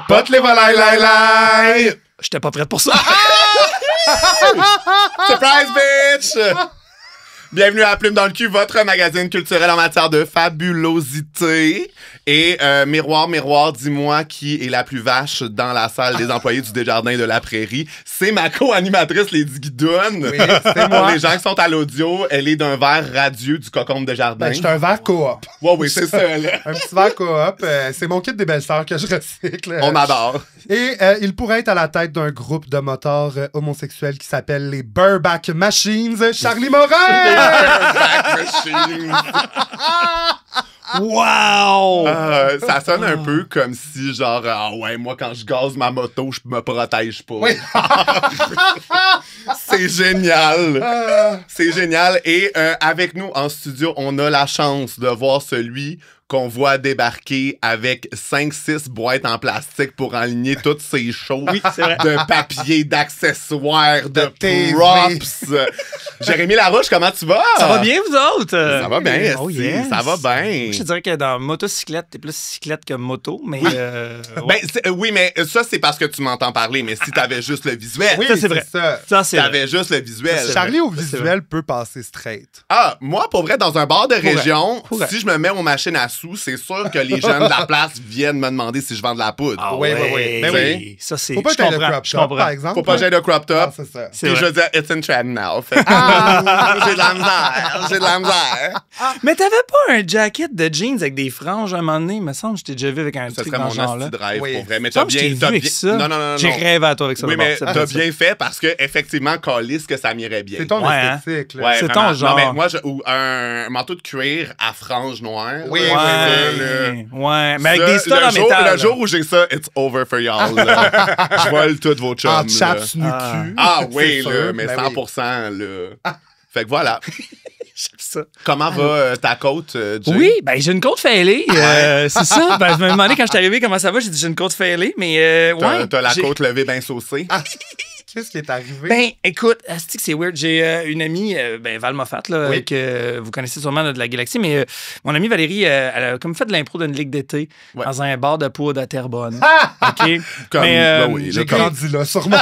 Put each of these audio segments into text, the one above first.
Pot, les volailles, lai. J'étais pas prête pour ça. Surprise, bitch! Bienvenue à Plume dans le cul, votre magazine culturel en matière de fabulosité. Et miroir, dis-moi qui est la plus vache dans la salle des employés du Desjardins de la Prairie. C'est ma co-animatrice Lady Guidonne. Oui, c'est moi. Pour les gens qui sont à l'audio, elle est d'un verre radieux du Cocon de Desjardins. Ben, je suis un verre coop. Ouais, oui, c'est ça. Là. Un petit verre coop. C'est mon kit des belles-sœurs que je recycle. On adore. Et il pourrait être à la tête d'un groupe de motards homosexuels qui s'appelle les Burback Machines. Charlie Morin! Wow! Ça sonne un peu comme si, genre, ah ouais, moi, quand je gaze ma moto, je me protège pas. Oui. C'est génial. C'est génial. Et avec nous en studio, on a la chance de voir celui qu'on voit débarquer avec 5-6 boîtes en plastique pour enligner toutes ses choses de papier, d'accessoires, de props. Jérémy Larouche, comment tu vas? Ça va bien, vous autres? Ça va bien, Oh, yes. ça va bien. Je te dirais que dans motocyclette, t'es plus cyclette que moto, mais... Oui, ouais. oui, mais ça, c'est parce que tu m'entends parler. Mais si t'avais juste le visuel... Oui, ça, c'est vrai. Ça. c'est vrai. T'avais juste le visuel. Charlie au visuel peut passer straight. Ah, moi, pour vrai, dans un bar de région, Pourrait. si je me mets aux machines à sous, c'est sûr que les jeunes de la place viennent me demander si je vends de la poudre. Ah Oui, ouais, oui, oui. Mais oui. Ça, c'est... Faut pas je que t'aies le comprends, crop je top, comprends. par exemple. Faut pas que j'aille de crop top. Ah, c'est ça. C'est Puis je vrai. veux dire, it's in trend now. Fait que- j'ai de la misère, j'ai de la misère. Mais t'avais pas un jacket de jeans avec des franges à un moment donné? Il me semble que je t'ai déjà vu avec un Ça truc serait dans mon ce genre-là. nasty drive, Oui. pour vrai. Mais Il me semble que je t'ai vu avec ça. Non. J'ai rêvé à toi avec ça. Oui, d'abord. mais C'est t'as bien ça. bien fait parce que, effectivement, calisse que ça m'irait bien. C'est ton Ouais, hein. esthétique. Là. Ouais, c'est vraiment. ton genre. Non, mais moi, ou un manteau de cuir à franges noires. Oui, là, oui, Ouais, là. ouais. Mais avec Ça, des studs en le jour, métal. le jour où j'ai ça, it's over for y'all. là. Je vole toutes vos chums. En là. chaps nu cul. Ah oui, C'est là, sûr. mais Ben 100%. Là. Fait que voilà. J'aime ça. Comment va ta côte, Jay? Oui, ben j'ai une côte fêlée. C'est ça. Ben, je me demandais quand je suis arrivé comment ça va. J'ai dit j'ai une côte fêlée, mais ouais. T'as la j'ai- côte levée bien saucée. Qu'est-ce qui est arrivé? Ben, écoute, asti que c'est weird. J'ai une amie, Val Moffat, là, Oui. que vous connaissez sûrement là, de la Galaxie, mais mon amie Valérie, elle a comme fait de l'impro d'une ligue d'été dans un bar de poudre à Terrebonne. OK? Comme, Mais, ben oui, J'ai là, comme- grandi là, sûrement.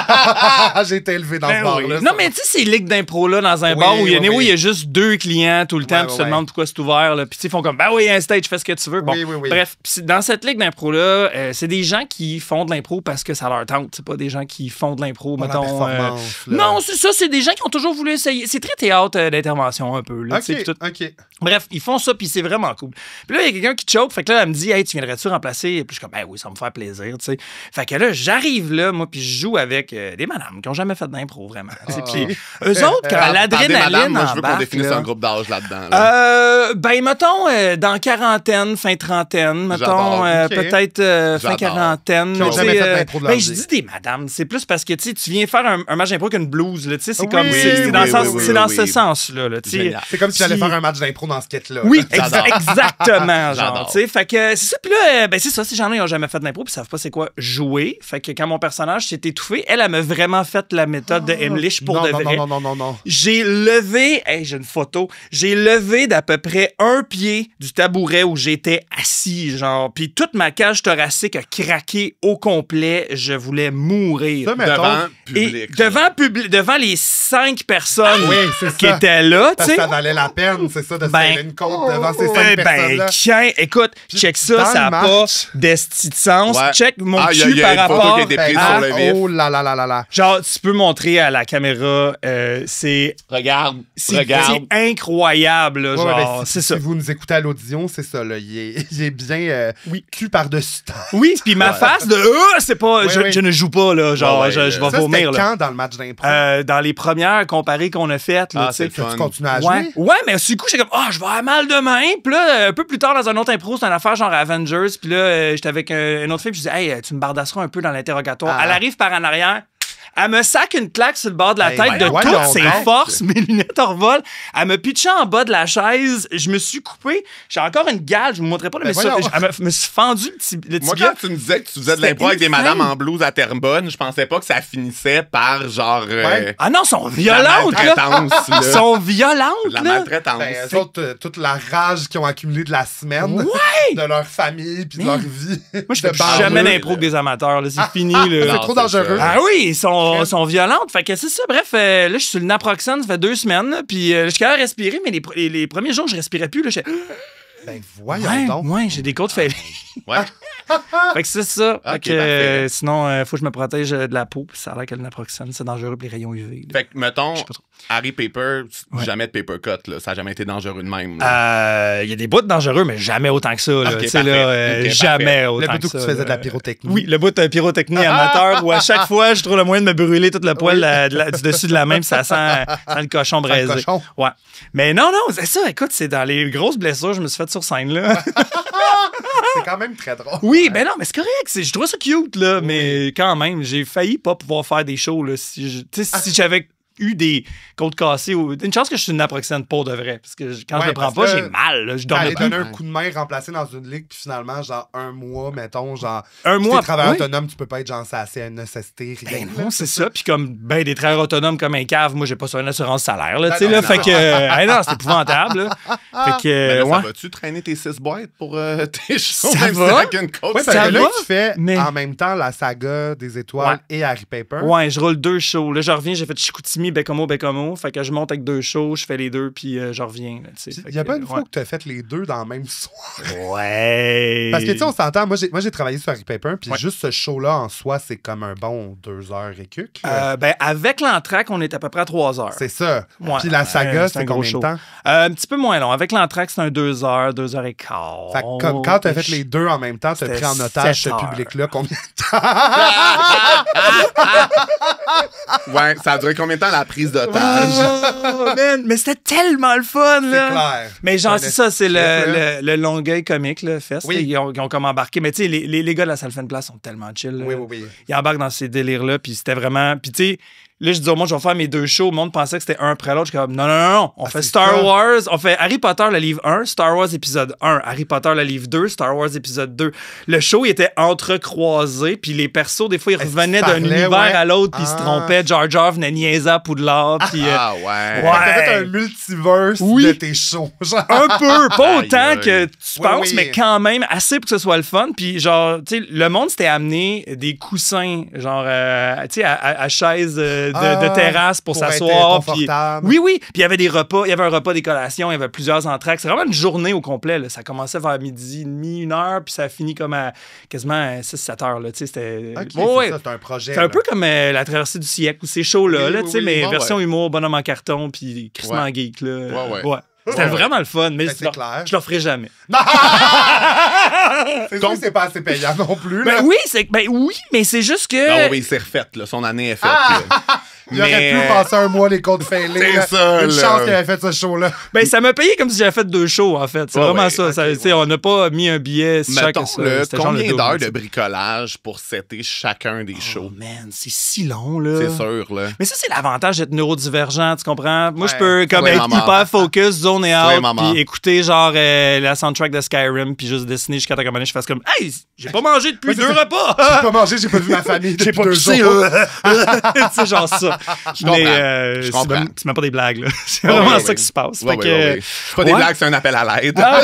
J'ai été élevé dans Ben ce bar-là. oui. Non, mais tu sais, ces ligues d'impro-là dans un Oui, bar où il y a, oui, oui. il y a juste 2 clients tout le temps, Ouais, puis tu ouais, te demandes pourquoi c'est ouvert, là. Puis ils font comme, ben oui, un stage, fais ce que tu veux. Bon, Oui, oui, oui. bref, pis dans cette ligue d'impro-là, c'est des gens qui font de l'impro parce que ça leur tente. C'est pas des gens qui font de l'impro, Pour la mettons. performance, là. Non, c'est ça, c'est des gens qui ont toujours voulu essayer. C'est très théâtre d'intervention un peu. Là, tu sais, OK, pis tout. OK. Bref, ils font ça, puis c'est vraiment cool. Puis là, il y a quelqu'un qui choke, fait que là, elle me dit, hey, tu viendrais-tu remplacer? Puis je suis comme, ben oui, ça va me faire plaisir, tu sais. Fait que là, j'arrive là, moi, puis je joue avec des madames qui ont jamais fait d'impro, vraiment. tu sais. Puis eux autres, quand Attendez, l'adrénaline madame, moi, je veux qu'on embarque, définisse là, un groupe d'âge là-dedans. là. ben, mettons, dans quarantaine, fin trentaine, mettons, J'adore. OK. peut-être fin J'adore. Qui quarantaine. ont mais tu jamais sais, fait d'impro de leur ben, vie. je dis des madames, c'est plus parce que, tu sais, tu viens faire un match d'impro qu'une blouse, là, tu sais, c'est Oui, comme, c'est oui, dans, oui, le sens- oui, c'est dans oui, ce oui. sens-là, là, tu sais. Génial. C'est comme si j'allais Puis- faire un match d'impro dans ce kit-là. Oui, J'adore. exactement, genre, J'adore. tu sais. Fait que c'est ça. Puis là, ben c'est ça, ces gens-là, ils ont jamais fait d'impro, puis ils savent pas c'est quoi jouer. Fait que quand mon personnage s'est étouffé, elle m'a vraiment fait la méthode de Emlich pour non, de non, vrai. non. J'ai levé, hey, j'ai une photo, j'ai levé d'à peu près un pied du tabouret où j'étais assis, genre, puis toute ma cage thoracique a craqué au complet. Je voulais mourir. Ça, mettons, Devant Et public. devant les 5 personnes oui, c'est qui ça. étaient là, tu Parce que sais. ça valait la peine, c'est ça, de se Ben, serrer une côte devant ces 5 Ben, personnes-là. tiens, écoute, check ça, dans ça n'a le pas match- d'esti de sens. Ouais. Check mon Ah, cul il y a par une photo rapport qui a été prise à... sur le vif. Oh là là là là là. Genre, tu peux montrer à la caméra, c'est Regarde. c'est incroyable, là, Ouais, genre, ben, c'est si ça. vous nous écoutez à l'audition, c'est ça, là. Il est bien cul par-dessus temps. Oui, puis ma face de c'est pas, Oui, oui. je ne joue pas, là, genre, Ouais, je vais Ça, vomir, c'était là. quand dans le match d'impro? Dans les premières comparées qu'on a faites, là, Ah, tu sais. c'est le fun. Tu continues à jouer? Ouais, ouais, mais du coup, j'étais comme, je vais avoir mal demain. Puis là, un peu plus tard, dans un autre impro, c'est une affaire genre Avengers. Puis là, j'étais avec une autre fille, puis je disais, hey, tu me bardasseras un peu dans l'interrogatoire. Ah. Elle arrive par en arrière. Elle me sac une claque sur le bord de la tête de voyons toutes ses donc. forces. Mes lunettes envolent. Elle me pitchait en bas de la chaise. Je me suis coupé. J'ai encore une gale. Je vous montrerai pas, là, mais ça, voyons. je me suis fendu le Moi, tibia. quand tu me disais que tu faisais de C'était l'impro avec des insane. madames en blouse à Terrebonne, je pensais pas que ça finissait par genre. Ah non, elles sont la violentes, là. maltraitance, là. Elles sont violentes, La là. maltraitance. Ben, eux autres, toute la rage qu'ils ont accumulée de la semaine, Ouais! de leur famille puis de leur vie. Moi, je de fais plus banlieue. jamais d'impro que des amateurs, là. C'est fini, là. C'est Non, trop c'est dangereux. ça. Ah oui, ils sont violentes. Fait que c'est ça. Bref, là, je suis sur le naproxène, ça fait 2 semaines. Là, puis je suis capable de respirer, mais les premiers jours, je respirais plus. Là, Ben, voyons donc. ouais, j'ai des côtes fêlées. Ouais. Fait que c'est ça. Fait Ok, que, parfait. sinon, faut que je me protège de la peau. Puis ça a l'air que le naproxène, c'est dangereux pour les rayons UV. Là. Fait que, mettons, Je sais pas trop. Harry Paper, Ouais. jamais de paper cut, là. Ça a jamais été dangereux de même. là. Il y a des bouts dangereux, mais jamais autant que ça. Là. Ok, Tu sais, là, parfait. Ok, jamais Le autant bout que où ça. tu faisais de la là. pyrotechnie. Oui, le bout de pyrotechnie amateur où à chaque fois, je trouve le moyen de me brûler tout le poil du dessus de la main, puis ça sent le cochon Sans le braisé. cochon. Ouais. Mais non, c'est ça. Écoute, c'est dans les grosses blessures que je me suis fait sur scène, là. C'est quand même très drôle. Oui, ben non, mais c'est correct. Je trouve ça cute, là. Mais quand même, j'ai failli pas pouvoir faire des shows, là. Si j'avais eu des côtes cassées ou une chance que je suis une naproxène pour de vrai, parce que quand je Ouais, le prends parce pas, que j'ai mal, là. Je dors T'allais plus. donner un coup de main remplacé dans une ligue, puis finalement, genre, un mois, mettons, genre. Un Si mois, t'es travailleur oui. autonome, tu peux pas être genre, c'est assez une nécessité, rien. Ben non, c'est ça. Puis comme ben des travailleurs autonomes comme un cave, moi j'ai pas ça une assurance salaire là, Ben tu sais non, là, c'est fait ça. que non, c'est épouvantable. Là. Fait que Mais là, ouais. ça va-tu traîner tes 6 boîtes pour tes shows? Ça même si va? avec une côte? Oui, Ça parce que là, va, tu fais mais- en même temps la saga des étoiles Ouais. et Harry Paper. Ouais, je roule 2 shows. Là, je reviens, j'ai fait Chicoutimi, Bécomo. Fait que je monte avec 2 shows, je fais les 2, puis je reviens. Il y a pas une fois que tu as fait les deux dans le même soir. Ouais. Parce que, tu sais, on s'entend, moi, j'ai travaillé sur Harry Paper, puis Ouais. juste ce show-là, en soi, c'est comme un bon 2 heures et quelques. là. Ben, avec l'entraque, on est à peu près à 3 heures. C'est ça. Ouais. Puis la saga, C'est un c'est gros combien show. de temps? Un petit peu moins long. Avec l'entraque, c'est un 2 heures, 2 heures et quart. Fait que comme quand tu as fait les deux en même temps, tu as C'était pris en otage 7 ce heures. public-là combien de temps? Ouais, ça a duré combien de temps la prise d'otage? Oh, man, mais c'était tellement le fun, C'est là. clair. Mais genre, Un c'est ça, c'est trip, là. le Longueuil Comique, le fest. Oui. Ils ont comme embarqué. Mais tu sais, les gars de la salle Fan Place sont tellement chill. là. Oui. Ils embarquent dans ces délires-là, puis c'était vraiment... Puis tu sais, là, je dis, moi, je vais faire mes 2 shows. Le monde pensait que c'était un après l'autre. Je suis comme, non. On fait c'est Star ça. Wars, on fait Harry Potter, le livre 1, Star Wars épisode 1, Harry Potter, le livre 2, Star Wars épisode 2. Le show, il était entrecroisé, puis les persos, des fois, ils Est-ce revenaient qu'ils d'un parlaient, univers ouais? à l'autre, puis ils se Ah. trompaient. Jar Jar venait niaiser à Poudlard, puis... Ah ouais. Ouais. T'as fait un multiverse Oui. de tes shows. Genre. Un peu, pas Aïe, autant aïe. que tu Oui, penses, oui. mais quand même assez pour que ce soit le fun. Puis genre, tu sais, le monde s'était amené des coussins, genre, tu sais, à chaise de terrasse pour être s'asseoir. Puis confortable. oui. Puis il y avait des repas, il y avait un repas des collations, il y avait plusieurs entractes. C'est vraiment une journée au complet. Là. Ça commençait vers midi et demi, 1 heure, puis ça a fini comme à quasiment 6-7 heures. Là. Tu sais, c'était. Ok, Ouais, c'est ça, c'est un projet. c'est un là. peu comme la traversée du siècle ou ces shows-là, Oui, là, oui, tu sais, oui, mais bon, version ouais. humour, bonhomme en carton, puis crissement Ouais. geek. Là. Ouais. C'était Ouais. vraiment le fun, mais Ben, c'est clair. je le ferai jamais. C'est sûr que c'est pas assez payant non plus. Là. Ben oui, mais c'est juste que. Ah oui, c'est refait, là. Son année est faite. Ah! là. Il aurait pu passer un mois les comptes failés. C'est là. ça, Une là. chance qu'il avait fait ce show-là. Ben, ça m'a payé comme si j'avais fait 2 shows, en fait. C'est Ouais, vraiment ouais, ça. ok, Tu sais, on n'a pas mis un billet si cher Mettons, que ça. là, C'était genre le combien double, d'heures tu de sais. bricolage pour setter chacun des Oh, shows? man, c'est si long, là. C'est sûr, là. Mais ça, c'est l'avantage d'être neurodivergent, tu comprends? Moi, je Ouais. peux comme Ouais, être maman. hyper focus, zone et Ouais, out, maman. puis écouter genre la soundtrack de Skyrim, puis juste dessiner jusqu'à temps qu'à un moment donné, je fasse comme « Hey, j'ai pas mangé depuis Ouais, c'est 2 ça. repas! » J'ai pas mangé, j'ai pas vu ma famille depuis 2 pissé, jours. là. Tu sais, genre ça. comprends. Mais Je comprends. tu mets pas des blagues, là. C'est Ouais, vraiment ouais, ça ouais. qui se passe. Ouais, Fait ouais, que, ouais. C'est pas des ouais. blagues, c'est un appel à l'aide. Ah,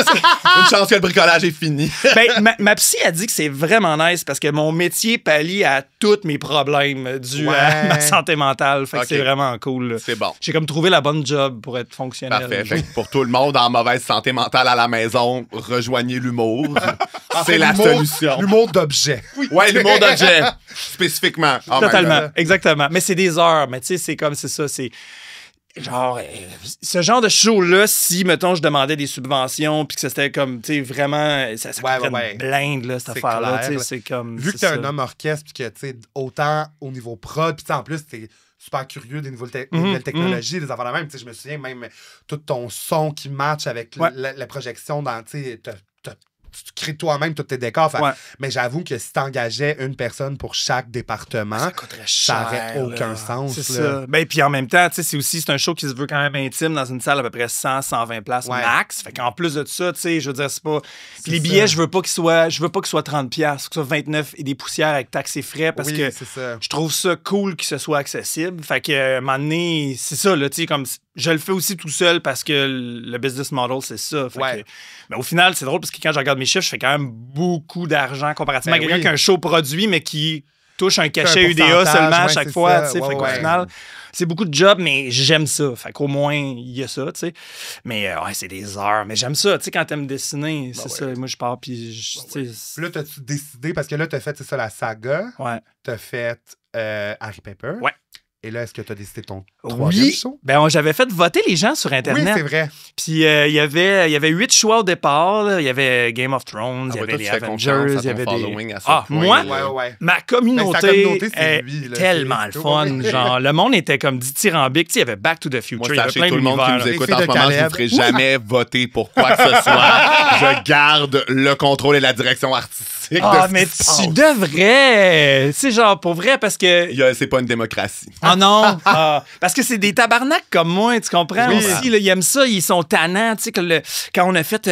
Une chance que le bricolage est fini. Ben, ma psy a dit que c'est vraiment nice parce que mon métier pallie à tous mes problèmes dus à Ouais. ma santé mentale. Fait que Ok. c'est vraiment cool. Là. C'est bon. J'ai comme trouvé la bonne job pour être fonctionnel. Parfait. Fait que pour tout le monde en mauvaise santé mentale à la maison, rejoignez l'humour. En C'est fait, la l'humour- solution. L'humour d'objet. Ouais, l'humour d'objet. Spécifiquement. Oh my Totalement, God. exactement. Mais c'est des heures. Mais tu sais, c'est comme c'est ça. C'est genre ce genre de show-là, si, mettons, je demandais des subventions puis que c'était comme, tu sais, vraiment, ça Ouais, coûterait ouais. une blinde, là, cette C'est affaire-là. clair. Tu sais, c'est comme. Vu que c'est t'es ça. un homme orchestre, puis que, tu sais, autant au niveau prod, puis en plus, t'es super curieux des des nouvelles technologies, des affaires de même. Tu sais, je me souviens même tout ton son qui match avec Ouais. la projection dans, tu sais, t'as tu crées toi-même tous tes décors. Fait, Ouais. mais j'avoue que si t'engageais une personne pour chaque département, Ça coûterait ça cher. aurait aucun sens. C'est là. ça. Ben, puis en même temps, tu sais, c'est un show qui se veut quand même intime dans une salle à peu près 100-120 places Ouais. max. Fait qu'en plus de ça, tu sais, je veux dire, c'est pas. C'est Puis les ça. billets, je veux pas qu'ils soient 30$, que ce soit 29 et des poussières avec taxes et frais parce Oui, que c'est ça. je trouve ça cool que ce soit accessible. Fait que, à un moment donné, c'est ça, là, tu sais, comme je le fais aussi tout seul parce que le business model, c'est ça. Fait Ouais. que, mais au final, c'est drôle parce que quand je regarde mes chiffres, je fais quand même beaucoup d'argent comparativement Ben à quelqu'un oui. qui a un show produit, mais qui touche un cachet Un UDA pourcentage, seulement à ouais, chaque c'est fois. ça. Tu sais, Ouais, fait qu'au ouais. final, c'est beaucoup de job, mais j'aime ça. Fait qu'au moins, il y a ça, tu sais. Mais ouais, c'est des heures. Mais j'aime ça, tu sais, quand t'aimes dessiner, c'est ça. Moi, je pars, puis tu sais. Puis là, t'as-tu décidé, parce que là, t'as fait, c'est ça, la saga, Ouais. t'as fait Harry Pepper. Ouais. Et là, est-ce que t'as décidé ton troisième Oui. show? Ben, j'avais fait voter les gens sur Oui, Internet. c'est vrai. Puis il y avait 8 choix au départ. Là. Il y avait Game of Thrones, il y Ah ouais, avait toi, les tu fais confiance Avengers, à il y ton avait following des... à ce Ah, point, moi, là. Ouais. ma communauté, Ben, sa communauté, c'est est lui, là, tellement c'est le tout. fun. Genre, le monde était comme dithyrambique. Tu sais, il y avait Back to the Future, Moi, il y avait sachez plein tout le monde qui d'univers. nous là. écoute Les en ce filles de moment, je ne Caleb. ferai jamais voter pour quoi que ce soit. Je garde le contrôle et la direction artistique Ah, de ce mais qui se passe. tu devrais! Tu sais, genre, pour vrai, parce que... C'est pas une démocratie. Ah non! Ah, parce que c'est des tabarnaks comme moi, tu comprends? Oui. Aussi, là, ils aiment ça, ils sont tannants. Tu sais, quand on a fait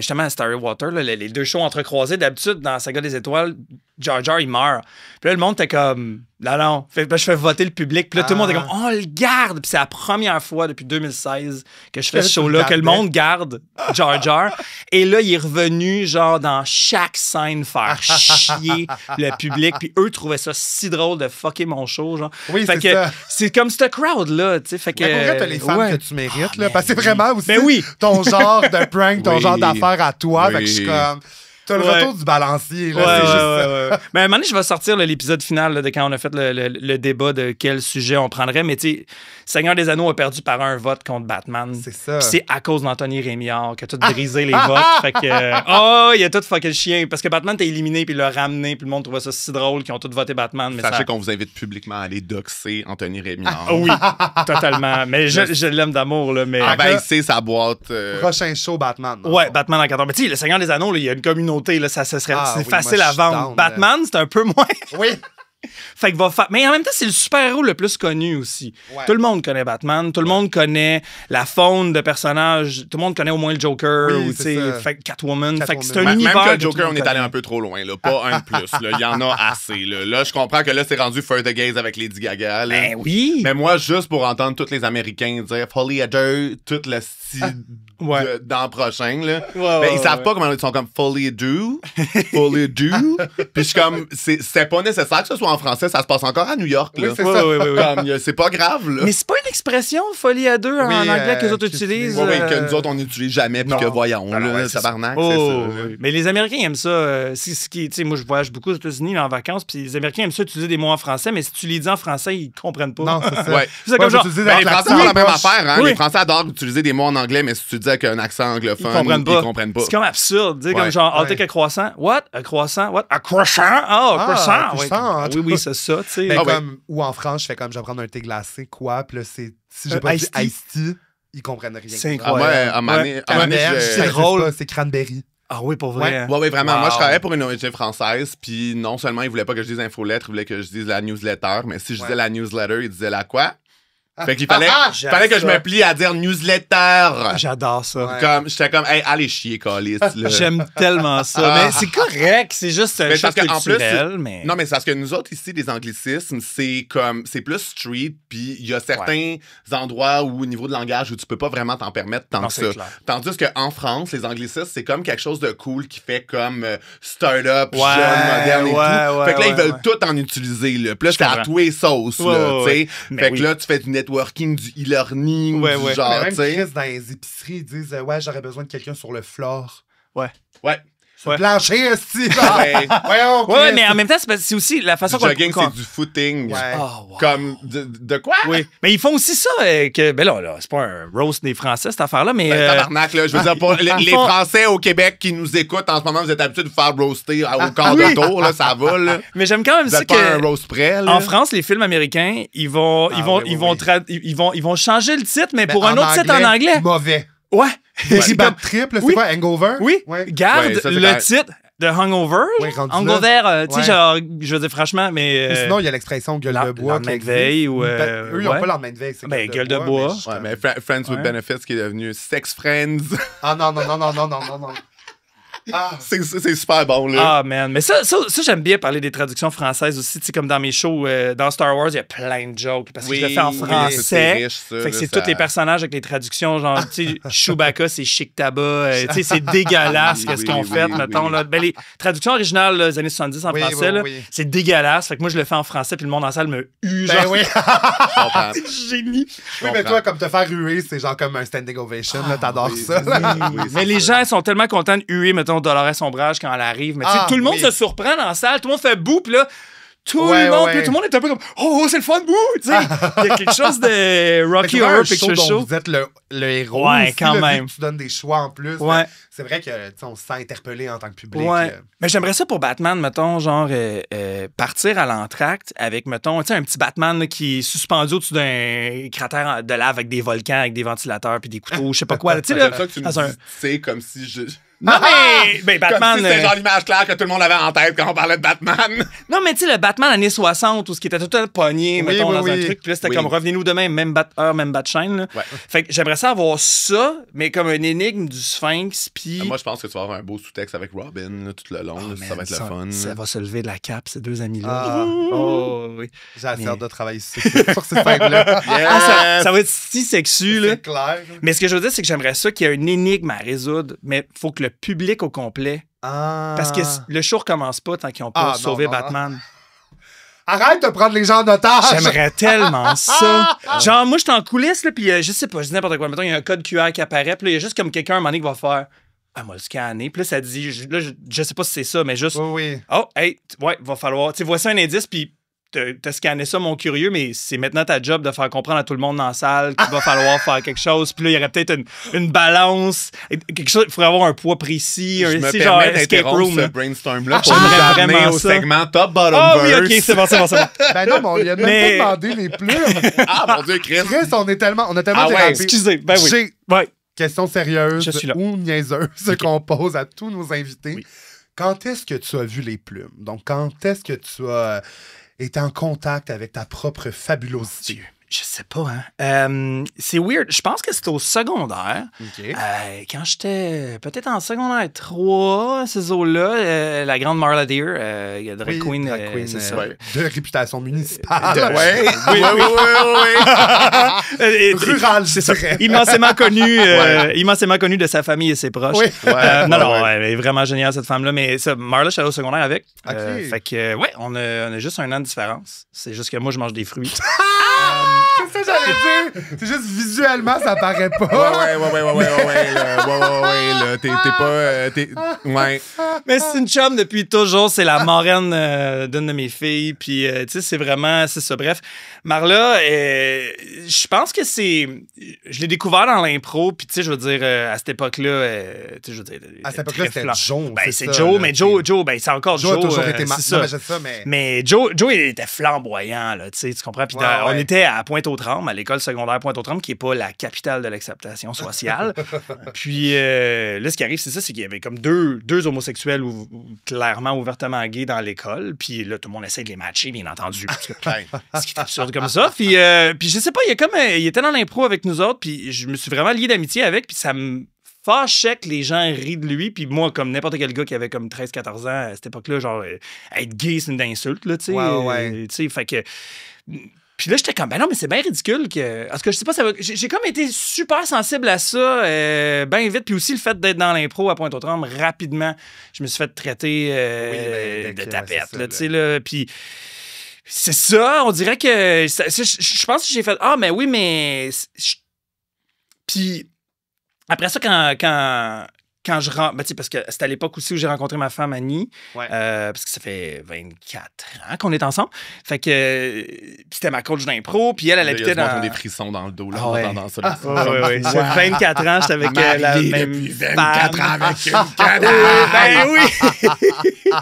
justement Starry Water, là, les deux shows entrecroisés, d'habitude, dans Saga des Étoiles, Jar Jar, il meurt. Puis là, le monde était comme... Non. Je fais voter le public. Puis là, tout le monde est comme, on le garde. Puis c'est la première fois depuis 2016 que je fais ce tu show-là, le que le gardais. monde garde Jar Jar. Et là, il est revenu, genre, dans chaque scène, faire chier le public. Puis eux trouvaient ça si drôle de fucker mon show, genre. Oui, Fait c'est que ça. c'est comme ce crowd-là, tu sais. Fait que. Mais pour vrai, t'as les femmes ouais. que tu mérites, là. Ah, Parce que c'est ben vraiment aussi Ben oui. ton genre de prank, ton Oui. genre d'affaire à toi. Fait que je suis Oui. comme... T'as le Ouais. retour du balancier, là. Ouais, c'est juste ouais, ça. ouais, ouais. Mais à un moment donné, je vais sortir l'épisode final là, de quand on a fait le débat de quel sujet on prendrait. Mais tu sais, Seigneur des Anneaux a perdu par un vote contre Batman. C'est ça. Puis c'est à cause d'Anthony Rémillard qui a tout brisé les votes. Fait que, il a tout fucké le chien. Parce que Batman t'a éliminé, puis il l'a ramené, puis le monde trouvait ça si drôle qu'ils ont tous voté Batman. Mais Sachez ça... qu'on vous invite publiquement à aller doxer Anthony Rémillard. Ah oui, totalement. Mais je l'aime d'amour, là. Mais... Envahissez sa boîte. Prochain show, Batman. dans le Ouais, fond. Batman en 14. Mais tu sais, le Seigneur des Anneaux, là, il y a une communauté, là, ça serait Ah c'est oui, facile moi, à je suis vendre. down, là. Batman, c'est un peu moins. Oui. Fait que mais en même temps, c'est le super-héros le plus connu aussi. Ouais. Tout le monde connaît Batman, tout le monde connaît la faune de personnages, tout le monde connaît au moins le Joker Oui, ou c'est tu sais, ça. fait que Catwoman. Fait que c'est Catwoman. un Même univers que le tout le Joker, on monde est allé connaît. un peu trop loin, là. Pas un plus, là. Il y en a assez, là. Là, je comprends que là, c'est rendu Further Gaze avec Lady Gaga, là. Ben oui! Mais moi, juste pour entendre tous les Américains dire Folly Ado, tout le style Ouais. dans le prochain, là. Ouais, Ben, ils savent pas comment ils sont comme Folly Do. Folly Do. Puis je suis comme, c'est pas nécessaire que ce soit en français, ça se passe encore à New York, là. Oui, c'est Ouais, ça. ouais, ouais, ouais. Comme, c'est pas grave, là. Mais c'est pas une expression, folie à deux, Oui, en anglais, que les autres qu'ils utilisent. Ouais, ouais, que nous autres, on n'utilise jamais, puis non. que voyons, Alors, là, ouais, c'est tabarnak, Oh, c'est ça. là. oui. Mais les Américains aiment ça. C'est ce qui, tu sais, moi, je voyage beaucoup aux États-Unis là, en vacances, puis les Américains aiment ça utiliser des mots en français, mais si tu les dis en français, ils comprennent pas. Non, c'est ça. Ouais. C'est comme genre, faut utiliser Ben, avec les Français l'accent font la même poche. affaire, hein. Oui. Les Français adorent utiliser des mots en anglais, mais si tu dis avec un accent Ils anglophone, comprennent pas. pas. C'est comme absurde. Tu sais, Ouais. comme genre, I'll Ouais. take a croissant. What? A croissant? What? A croissant? Oh, a croissant. un Ouais. croissant. Oui, c'est ça, tu sais. Mais Ah ouais. comme, ou en France, je fais comme, je vais prendre un thé glacé, quoi, puis là, c'est, si j'ai Un pas dit iced tea. iced tea, ils comprennent rien. C'est Ah, moi, incroyable. à un moment donné, à un moment donné, Cranberry, je- ça existe drôle. pas, c'est cranberry. Ah oui, pour vrai. Ouais, vraiment. Wow. Moi, je travaillais pour une ONG française, puis non seulement ils voulaient pas que je dise infolettre, ils voulaient que je dise la newsletter, mais si je disais la newsletter, ils disaient la quoi? Fait qu'il fallait, fallait que je me plie à dire newsletter. J'adore ça. Ouais. Comme, j'étais comme, hey, allez chier, calice, là. J'aime tellement ça. Ah. Mais c'est correct. C'est juste un Mais choc parce qu'en plus, culturel, mais... Non, mais c'est parce que nous autres, ici, les anglicismes, c'est comme, c'est plus street, puis il y a certains endroits où, au niveau de langage, où tu peux pas vraiment t'en permettre tant Non, que c'est ça. clair. Tandis qu'en France, les anglicismes, c'est comme quelque chose de cool qui fait comme start-up, Ouais, jeune, moderne et ouais, tout. ouais, fait que là, ils ouais, veulent ouais. tout en utiliser, là. Puis là, Je c'est à comprends. tous les sauces, Ouais, là, ouais, tu sais. ouais. Mais Fait que oui. là, tu fais du networking, du e-learning, Ouais, du ouais. genre, Mais tu même sais. Chris, dans les épiceries, ils disent ouais, j'aurais besoin de quelqu'un sur le floor. Ouais. Ouais. Sur Ouais. le plancher, esti. Ouais. Voyons, Ouais, Chris. mais en même temps, c'est aussi la façon Du qu'on... jogging, c'est du footing. Ouais. Oh, wow. Comme, de quoi? Oui. Mais ils font aussi ça, que... Ben là, c'est pas un roast des Français, cette affaire-là, mais... Ben, tabarnak, là. Je veux dire, pour les ils font- Français au Québec qui nous écoutent en ce moment, vous êtes habitués de vous faire roaster au quart de tour, là, ça va, là. mais j'aime quand même Vous ça êtes pas un que... roast près, là. En France, les films américains, ils vont oui, oui, oui. ils vont changer le titre, mais pour Mais un autre titre en anglais. Mauvais. Ouais. Very Bad Trip, là, c'est Oui. quoi, Hangover? Oui, Ouais. garde Ouais, ça, c'est le correct. titre de Hangover. Ouais, rendu là. Hangover, tu sais, Ouais. genre, je veux dire, franchement, mais. Ou sinon, il y a l'expression gueule de bois. lendemain qui de veille existe. ou, Ben, eux, ils n'ont ouais. pas lendemain de veille, c'est Ben, gueule de bois. Ouais, mais Friends with Ouais. Benefits qui est devenu Sex Friends. Ah non. Ah. C'est super bon, là. Ah, man. Mais ça j'aime bien parler des traductions françaises aussi. Tu sais, comme dans mes shows, dans Star Wars, il y a plein de jokes parce que je le fais en c'est français. riche, ça, Fait que là, c'est ça- tous les personnages avec les traductions, genre, tu sais, Chewbacca, c'est Chic Tabac. Tu sais, c'est dégueulasse Oui, qu'est-ce qu'ils ont oui, fait, oui, mettons. oui. Là. Ben, les traductions originales là, des années 70 en Oui, français, oui, là, oui. c'est dégueulasse. Fait que moi, je le fais en français, puis le monde en salle me hue. Ben Genre, oui. Je comprends. génie. Oui, mais toi, comme te faire huer, c'est genre comme un standing ovation, là, t'adores oui, ça. oui, Mais c'est les ça. gens sont tellement contents de huer, mettons, Dolores Ombrage quand elle arrive. Mais tu sais, Ah, tout le monde oui. se surprend dans la salle, tout le monde fait bout, puis là, tout Ouais, le monde, ouais. puis là, tout le monde est un peu comme oh, c'est le fun, bout! Tu sais, il y a quelque chose de Mais Rocky c'est Horror un show Picture dont Show. vous êtes le héros. Ouais, aussi, quand là, vu même. que tu donnes des choix en plus. Ouais. C'est vrai que tu sais, on se sent interpellé en tant que public. Ouais. Mais j'aimerais ça pour Batman, mettons, genre, partir à l'entracte avec, mettons, tu sais, un petit Batman là, qui est suspendu au-dessus d'un cratère de lave avec des volcans, avec des ventilateurs, puis des couteaux, je sais pas quoi. là, tu sais, là, J'aime ça que tu me dans un- dis, tu sais, comme si je... Non, mais Comme Batman. si c'était genre l'image claire que tout le monde avait en tête quand on parlait de Batman. Non, mais tu sais, le Batman années 60, où ce qui était tout le temps pogné, Oui, mettons, oui, dans un oui. truc, puis là, c'était Oui. comme revenez-nous demain, même bat-heure, même bat-chaîne. Là. Ouais. Fait que j'aimerais ça avoir ça, mais comme une énigme du Sphinx, puis. Moi, je pense que tu vas avoir un beau sous-texte avec Robin là, tout le long. là, ça va être le fun. Ça va se lever de la cape, ces deux amis-là. Ah. Oh, oui. J'ai assez Mais- hâte de travailler sur ces scènes-là. Ah, ça va être si sexu, là. C'est clair. Mais ce que je veux dire, c'est que j'aimerais ça qu'il y ait une énigme à résoudre, mais il faut que le public au complet. Ah. Parce que le show recommence pas tant qu'ils n'ont pas Ah, sauvé non, non. Batman. Arrête de prendre les gens en otage! J'aimerais tellement ça. Genre, moi, je suis en coulisses, là, puis je sais pas, je dis n'importe quoi. Mettons, il y a un code QR qui apparaît, puis là, il y a juste comme quelqu'un, à un moment donné, qui va faire « Ah, moi, le scanner. » Puis là, ça dit, je sais pas si c'est ça, mais juste Oui, oui. « Oh, hey, ouais, va falloir... » Tu sais, voici un indice, puis t'as scanné ça, mon curieux, mais c'est maintenant ta job de faire comprendre à tout le monde dans la salle qu'il va falloir faire quelque chose. Puis là, il y aurait peut-être une balance, quelque chose, il faudrait avoir un poids précis, Je un me tu sais, genre permets escape d'interrompre room. ce là. brainstorm-là pour J'aimerais nous amener vraiment au ça. segment Top Bottom Ah oui, Verse. ok, c'est bon, c'est bon, c'est bon. Ben non, mais on lui a même Mais- pas demandé les plumes. Ah, mon Dieu, Chris. Chris, on a tellement Ah ouais, dérapé. Excusez, ben oui. J'ai Ouais. question sérieuse Je suis là. ou niaiseuse qu'on pose à tous nos invités. Oui. Quand est-ce que tu as vu les plumes? Donc, quand est-ce que tu as été en contact avec ta propre fabulosité? Je sais pas, hein. C'est weird. Je pense que c'était au secondaire. OK. Quand j'étais peut-être en secondaire 3, ces eaux-là, la grande Marla Deer, Drag Oui, Queen, drag queen, c'est ça. ouais. de réputation municipale. Ouais, oui. Rural, c'est je ça. dirais. Immensément connu de sa famille et ses proches. Oui. Non, elle est vraiment géniale, cette femme-là. Mais ça, Marla, je suis allé au secondaire avec. OK. Fait que, ouais, on a juste un an de différence. C'est juste que moi, je mange des fruits. C'est ça que j'allais dire. C'est juste visuellement, ça paraît pas. Ouais. Mais c'est une chum depuis toujours. C'est la marraine d'une de mes filles. Puis, tu sais, c'est vraiment... C'est ça. Bref, Marla, je pense que c'est... Je l'ai découvert dans l'impro. Puis, tu sais, je veux dire, à cette époque-là... tu sais, je veux dire... À cette époque-là, très c'était flan. Joe. Ben, c'est ça, Joe. là, Mais qui- Joe, ben, c'est encore Joe. Joe a toujours été c'est ça. Non, mais je sais ça, mais... Mais Joe, il était flamboyant, là, tu sais, tu comprends? Puis Ouais, on ouais. était à Pointe-aux-Trembles, à l'école secondaire Pointe-aux-Trembles, qui n'est pas la capitale de l'acceptation sociale. Puis là, ce qui arrive, c'est ça, c'est qu'il y avait comme deux homosexuels ou clairement ouvertement gays dans l'école. Puis là, tout le monde essaie de les matcher, bien entendu. Parce que, ce qui est absurde comme ça. Puis je sais pas, il était dans l'impro avec nous autres, puis je me suis vraiment lié d'amitié avec, puis ça me fâchait que les gens rient de lui. Puis moi, comme n'importe quel gars qui avait comme 13-14 ans à cette époque-là, genre, être gay, c'est une insulte, là, tu sais. Ouais. Tu sais, fait que... Puis là, j'étais comme, ben non, mais c'est bien ridicule que... Parce que je sais pas, j'ai comme été super sensible à ça, bien vite. Puis aussi, le fait d'être dans l'impro à Pointe-aux-Trembles, rapidement, je me suis fait traiter ben, de ouais, tapette, c'est ça, là, tu sais, là. Puis... C'est ça, on dirait que... Je pense que j'ai fait, ah, mais oui, mais... Puis... Après ça, quand je rentre, ben, tu sais, parce que c'était à l'époque aussi où j'ai rencontré ma femme Annie, Ouais. parce que ça fait 24 ans qu'on est ensemble. Fait que c'était ma coach d'impro, puis elle habitait dans... des frissons dans le dos, là, Ah en ouais. entendant ça. là. Ouais. Ça fait 24 ans, j'étais avec la Marié même depuis femme. 24 ans avec une Ben canaille. oui!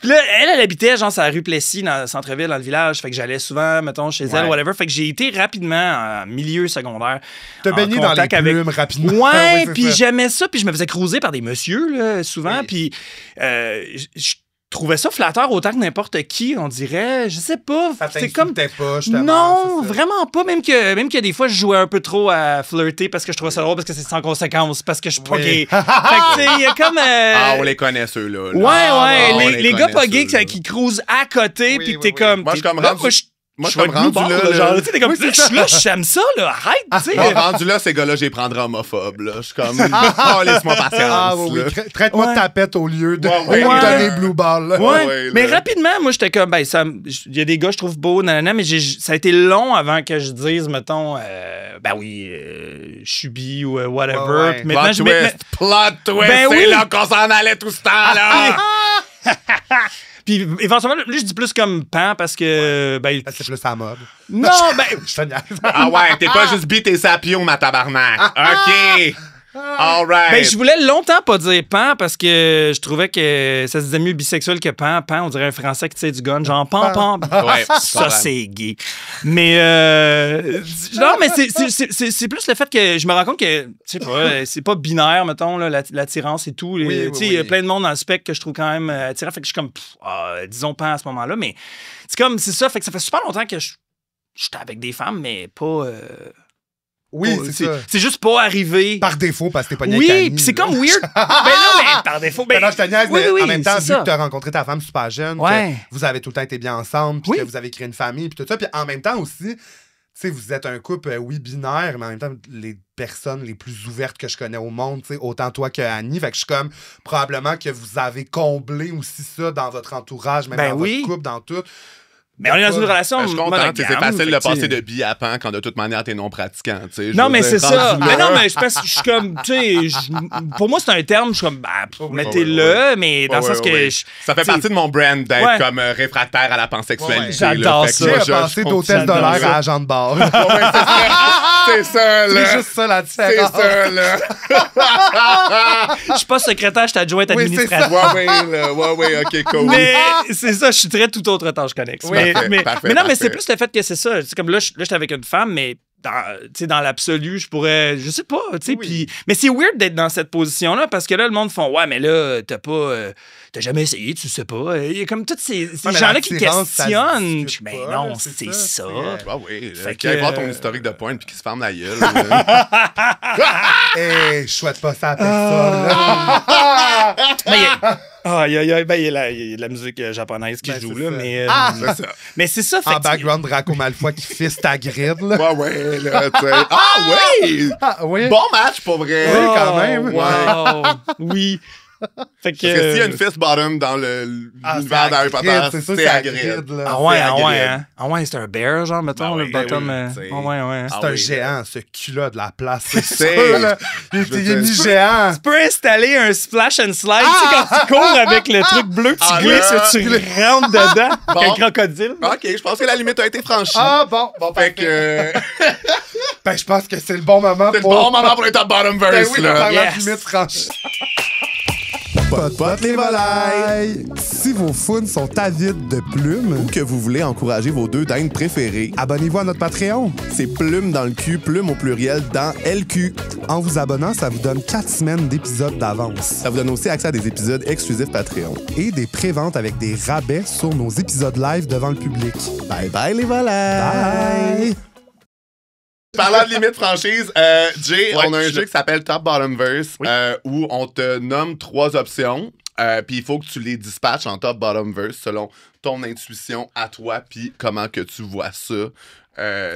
Puis là, elle habitait, genre, sur la rue Plessis, dans le centre-ville, dans le village. Fait que j'allais souvent, mettons, chez elle, whatever. Fait que j'ai été rapidement en milieu secoundaire. T'as baigné dans les plumes rapidement. Ouais, Oui, puis j'aimais ça. Puis je me faisais cruiser par des messieurs, là, souvent. Puis je trouvais ça flatteur autant que n'importe qui, on dirait. Je sais pas. C'est comme pas, justement. Non, vraiment pas. Même que des fois, je jouais un peu trop à flirter parce que je trouvais ça drôle, parce que c'est sans conséquence, parce que je suis pas gay. Fait que, tu sais, il y a comme. on les connaît, ceux-là. Ouais. Les gars pas gays qui cruisent à côté, puis que t'es comme. Moi, je suis comme rendu. Moi, je suis rendu là. Genre, tu sais, t'es comme, là, j'aime ça, là. Arrête, tu sais. Moi, rendu là, ces gars-là, je les prendrais homophobes, là. Je suis comme, oh, laisse-moi patience. Traite-moi de tapette au lieu de donner Blue Ball. Ouais. Mais rapidement, moi, j'étais comme, ben, il y a des gars, je trouve beaux, nanana, mais ça a été long avant que je dise, mettons, ben oui, je suis bi ou whatever. Plot twist, c'est là qu'on s'en allait tout ce temps-là. Puis éventuellement, là, je dis plus comme pan parce que. Ben, c'est plus à la mode. Non, ben. Je te niaise. Ah ouais, t'es pas juste bi, t'es sapio, ma tabarnak. OK. All right. Ben, je voulais longtemps pas dire pan parce que je trouvais que ça se disait mieux bisexuel que pan. Pan, on dirait un français qui tire du gun, genre pan. Ouais, ça, c'est gay. Mais. Non, mais c'est plus le fait que je me rends compte que, je sais pas, c'est pas binaire, mettons, là, l'attirance et tout. Tu sais, il y a plein de monde dans le spectre que je trouve quand même attirant. Fait que je suis comme, disons pan à ce moment-là. Mais c'est ça. Fait que ça fait super longtemps que j'étais avec des femmes, mais pas. Oui, c'est ça. C'est juste pas arrivé. Par défaut, parce que t'es pas Oui, puis c'est comme weird. Ben non, mais par défaut. Ben non, je te niaise, mais en même temps, vu ça. que t'as rencontré ta femme super jeune, que vous avez tout le temps été bien ensemble, puis que vous avez créé une famille, puis tout ça, puis en même temps aussi, tu sais, vous êtes un couple, binaire, mais en même temps, les personnes les plus ouvertes que je connais au monde, tu sais, autant toi que Annie, fait que je suis comme, probablement que vous avez comblé aussi ça dans votre entourage, même dans votre couple, dans tout. Mais on est dans une relation. Je suis content. C'est facile de passer de bi à pan quand de toute manière t'es non pratiquant. Non, mais c'est ça. Mais non, mais je pense que je suis comme, tu sais, pour moi, c'est un terme, je suis comme, mettez-le, mais dans le sens que. Ça fait partie de mon brand d'être comme réfractaire à la pansexualité. J'adore ça. J'ai pensé d'hôtesse de l'air à agent de bar. C'est ça, là. C'est juste ça, la différence. C'est ça, là. Je suis pas secrétaire, je suis adjointe administrative. Ouais, OK, cool. Mais c'est ça, je suis très tout autre tâche connexe. Mais non, mais c'est plus le fait que c'est ça. C'est comme là, j'étais avec une femme, mais dans l'absolu, je pourrais. Je sais pas, tu sais. Mais c'est weird d'être dans cette position-là parce que là, le monde font ouais, mais là, t'as jamais essayé, tu sais pas. Il y a comme tous ces gens-là qui questionnent. Mais non, c'est ça. Ah oui, qui aille voir ton historique de pointe puis qui se ferme la gueule. Je souhaite pas ça à personne. Il y a de la musique japonaise qui joue, là, mais... c'est ça. Mais c'est ça, fait en background, Draco Malfoy qui fisse ta grid, là. Ouais, là, tu sais. Oui! Bon match, pour vrai! Oui, quand même! Wow. Oui! Fait que, parce que s'il y a une fist bottom dans l'univers d'Harry Potter, c'est Hagrid. Ah ouais, c'est un bear, genre, mettons, le bottom. C'est un géant, ce cul-là de la place, c'est ça, là. Il est mi-géant. Tu peux installer un splash and slide, tu sais, quand tu cours avec le truc bleu, tu glisses, tu rentres dedans, avec un crocodile. OK, je pense que la limite a été franchie. Ah bon, fait que... Ben, je pense que c'est le bon moment pour... C'est le bon moment pour les top bottom verse, là. La limite franchie. Pot les volailles! Si vos founes sont avides de plumes ou que vous voulez encourager vos deux dindes préférées, abonnez-vous à notre Patreon. C'est plume dans le cul, plume au pluriel dans LQ. En vous abonnant, ça vous donne 4 semaines d'épisodes d'avance. Ça vous donne aussi accès à des épisodes exclusifs Patreon. Et des préventes avec des rabais sur nos épisodes live devant le public. Bye bye les volailles! Bye! Parlant de limite franchise, Jay, on a un jeu qui s'appelle Top Bottom Verse où on te nomme 3 options. Puis il faut que tu les dispatches en Top Bottom Verse selon ton intuition à toi, puis comment que tu vois ça.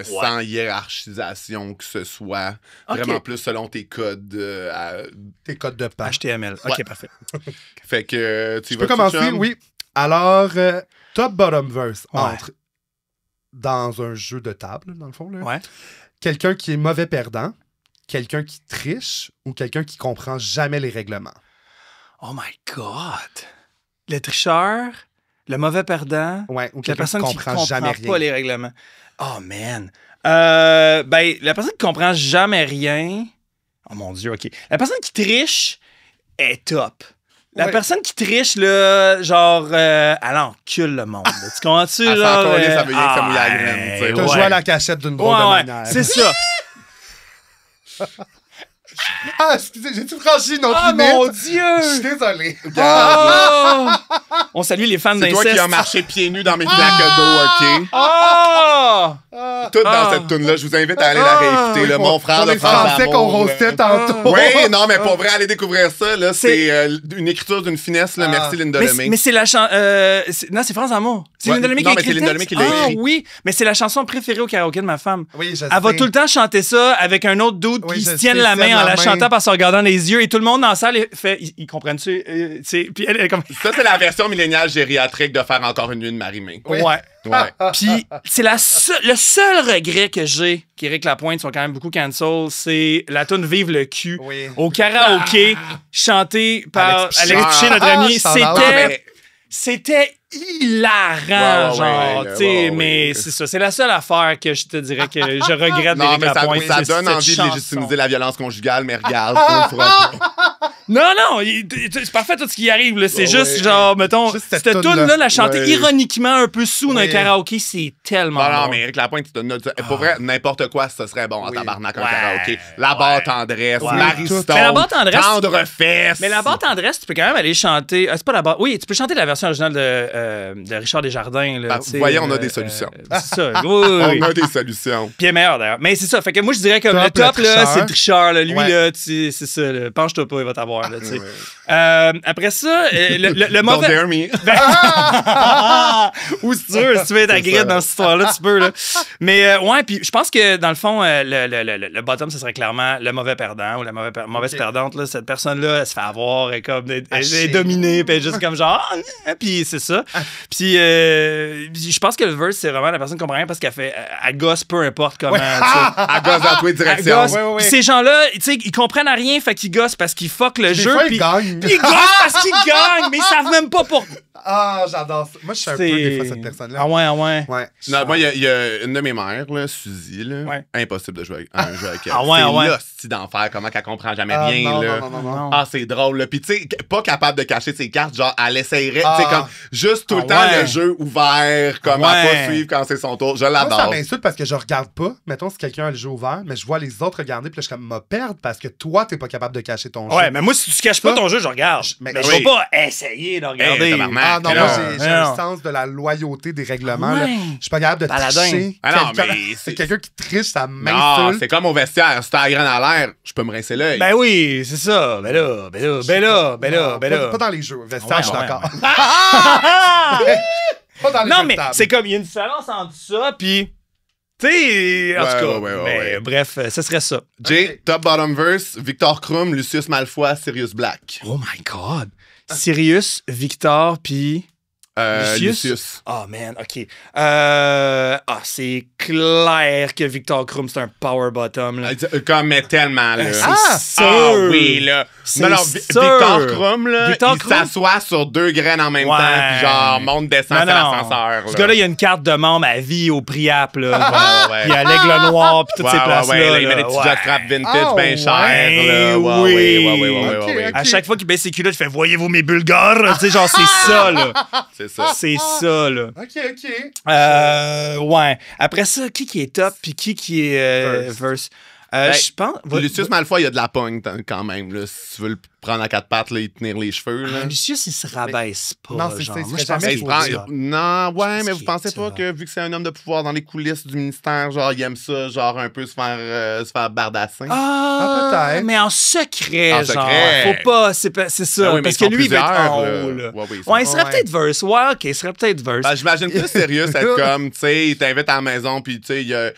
Sans hiérarchisation que ce soit. Vraiment plus selon tes codes. Tes codes de pas. HTML. OK, parfait. Fait que tu vas peux commencer, oui. Alors, Top Bottom Verse entre dans un jeu de table, dans le fond. Là. Quelqu'un qui est mauvais perdant, quelqu'un qui triche ou quelqu'un qui comprend jamais les règlements. Oh my God! Le tricheur, le mauvais perdant, ou la personne qui comprend jamais pas les règlements. Oh man! La personne qui comprend jamais rien... Oh mon Dieu, OK. La personne qui triche est top. La personne qui triche, là, genre, elle encule le monde. Tu comprends-tu? Elle genre, s'en coller, ça veut dire que ça mouille la graine. Tu sais. T'as joué à la cachette d'une drôle de manière. C'est ça. Ah, excusez, j'ai-tu franchi notre Ah, limite? mon Dieu! Je suis désolé. Oh! On salue les fans C'est d'inceste. toi qui as marché pieds nus dans mes plaques d'eau, OK? Oh! Tout dans cette toune-là. Je vous invite à aller la réécouter. Là. Mon frère, Pour le les frère Français d'amour, qu'on roastait tantôt. Oui, non, mais pour vrai, allez découvrir ça. Là, c'est une écriture d'une finesse. Là. Merci, Linda Lemay. Mais c'est la chanson... non, c'est France Amour. C'est Ouais, Linda Lemay qui non, a mais écrit c'est le Linda texte? Lemay qui l'a écrit. Oui, mais c'est la chanson préférée au karaoké de ma femme. Oui, je sais. Elle va tout le temps chanter ça avec un autre dude Oui, qui je se tienne sais, la main tienne en la la main. chantant par se regardant les yeux et tout le monde dans la salle fait... Ils comprennent-tu? Puis elle est comme... Ça, c'est la version milléniale gériatrique de faire encore une nuit de Marie-Mé. Oui. Ouais. Ouais. Puis c'est le seul regret que j'ai qu'Éric Lapointe soit quand même beaucoup cancel, c'est la tune Vive le cul Oui. au karaoké chanté par Alex Alex Piché, notre Ah, ami. shout-out. C'était hilarant, Ouais, genre, ouais, tu sais, ouais, mais ouais. c'est ça. C'est la seule affaire que je te dirais que je regrette Non, d'Éric mais Lapointe. ça c'est donne cette envie de chanson. légitimiser la violence conjugale, mais regarde, on le fera pas. Non, c'est parfait tout ce qui arrive, là. C'est Ouais, juste, ouais. genre, mettons, Juste cette cette tune-là, toune-là. la chanter Ouais. ironiquement un peu sous dans un Ouais. karaoké, c'est tellement Non, bon. mais Éric Lapointe, tu donnes pour vrai, n'importe quoi, ce serait bon en Oui. tabarnak, un Ouais. karaoké. La barre tendresse, Ouais. Marie Tout. Stone, Mais la barre tendresse- Tendre fesses. Mais la barre tendresse, tu peux quand même aller chanter. C'est pas la barre. Oui, tu peux chanter la version originale de Richard Desjardins. Là, Ah, tu sais, vous voyez, on a des solutions. C'est ça. Oui, oui, oui. On a des solutions. Puis elle est meilleure d'ailleurs. Mais c'est ça. Fait que moi, je dirais comme Top, le top, le là, tricheur. c'est le tricheur. Là. Lui, Ouais. là, c'est ça. Là. Penche-toi pas, il va t'avoir. Là, tu sais. Ouais. Après ça, le Don't mauvais. dare me. Ou si tu veux, si tu veux être C'est agréable ça. dans cette histoire-là, tu peux. Là. Mais ouais, puis je pense que dans le fond, le bottom, ce serait clairement le mauvais perdant ou la mauvaise Ok. perdante. Là. Cette personne-là, elle se fait avoir, elle est comme elle est Haché. dominée, puis elle est juste comme genre, puis c'est ça. Puis je pense que le verse, c'est vraiment la personne qui comprend rien parce qu'elle fait, elle gosse peu importe comment. tu sais. À gosse dans toutes les Elle directions. gosse. Ouais, ouais, ouais. Puis ces gens-là, tu sais, ils comprennent à rien, fait qu'ils gossent parce qu'ils fuck le Des jeu. fois, Puis ils gagnent. ils gossent parce qu'ils gagnent, mais ils savent même pas pour. Ah, j'adore ça. Moi, je suis un peu des fois cette personne-là. Ah ouais, ah ouais. Ouais. Non, moi, il y a une de mes mères, là, Suzy, là, Ouais. impossible de jouer à un jeu avec elle. Ah ouais, c'est ah ouais. l'hostie d'enfer, comment qu'elle comprend jamais Ah, rien, non, là. non, non, non, non. Ah, c'est drôle, là. Puis, tu sais, pas capable de cacher ses cartes, genre, elle essayerait, Ah. tu sais, comme, juste tout le Ah temps, ouais. le jeu ouvert, comme, à Ouais. pas suivre quand c'est son tour. Je Moi, ça l'adore. m'insulte parce que je regarde pas. Mettons, si quelqu'un a le jeu ouvert, mais je vois les autres regarder, puis là, je suis comme, me perdre parce que toi, t'es pas capable de cacher ton jeu. Ouais, mais moi, si tu caches pas Ça, ton jeu, je regarde. mais Mais je oui. vais pas essayer de regarder. Hey, tabarnak. Ah non, Mais moi, non, j'ai mais un non. sens de la loyauté des règlements. Ouais. Là. Je suis pas capable de Paladin. tricher. Ah non, Quelqu'un- mais c'est quelqu'un qui triche, ça Non, m'insulte. c'est comme au vestiaire. Si t'as la graine à l'air, je peux me rincer l'œil. Ben oui, c'est ça. Ben là. Non, Pas Pas dans les jeux. Vestiaire, Ouais, je suis ouais, d'accord. ouais. Pas dans les Non, jeux mais de table. c'est comme, il y a une différence entre ça, puis. Tu sais, en Ouais, tout cas. ouais, ouais, mais ouais. bref, ce serait ça. Jay, top bottom verse, Victor Krum, Lucius Malfoy, Sirius Black. Oh my God. Sirius, Victor, puis. Lucius. Oh man, ok. C'est clair que Victor Krum, c'est un power bottom. Là. Comme, mais tellement, là. C'est sûr. Ah oui, là. C'est Non, non, sûr. Victor Krum, là, Victor il Krum? s'assoit sur 2 graines en même Ouais. temps, puis genre, monte, descend, c'est l'ascenseur. Ce gars-là, il a une carte de membre à vie au Priap, là. Ouais, ouais. Il y a l'Aigle Noir, puis toutes ces places-là. là, il met là. des petits Ouais. jockstraps vintage Ah, bien ouais. chers, là. Ouais, Oui. ouais, Ok, ouais. ok. À chaque fois qu'il baisse ses culottes, il fait « Voyez-vous mes bulgares? » Tu sais, genre, c'est ça, là. C'est ça. C'est ça, là. OK. Ouais. Après ça, qui est top, puis qui est verse? Ben, Je pense... Lucius Malfoy, il y a de la pogne quand même, là. Si tu veux le prendre à 4 pattes, là, il tenir les cheveux, là. Lucius, il se rabaisse pas. Non, c'est genre. ça, il se Moi, fait je pense jamais Mais qu'il il est prend- top. Non, ouais, pense mais vous qu'il pensez est pas top. que vu que c'est un homme de pouvoir dans les coulisses du ministère, genre, il aime ça, genre, un peu se faire bardassin? Ah, peut-être. mais en secret, En genre. secret. Faut pas, c'est ça. Ah oui, mais parce ils que sont lui, il va être plusieurs, en là. haut, là. Ouais, oui, ils sont- Ouais, il serait Ouais. peut-être verse. Ouais, ok, il serait peut-être verse. Ben, j'imagine plus sérieux, être comme, tu sais, il t'invite à la maison, puis tu sais, il est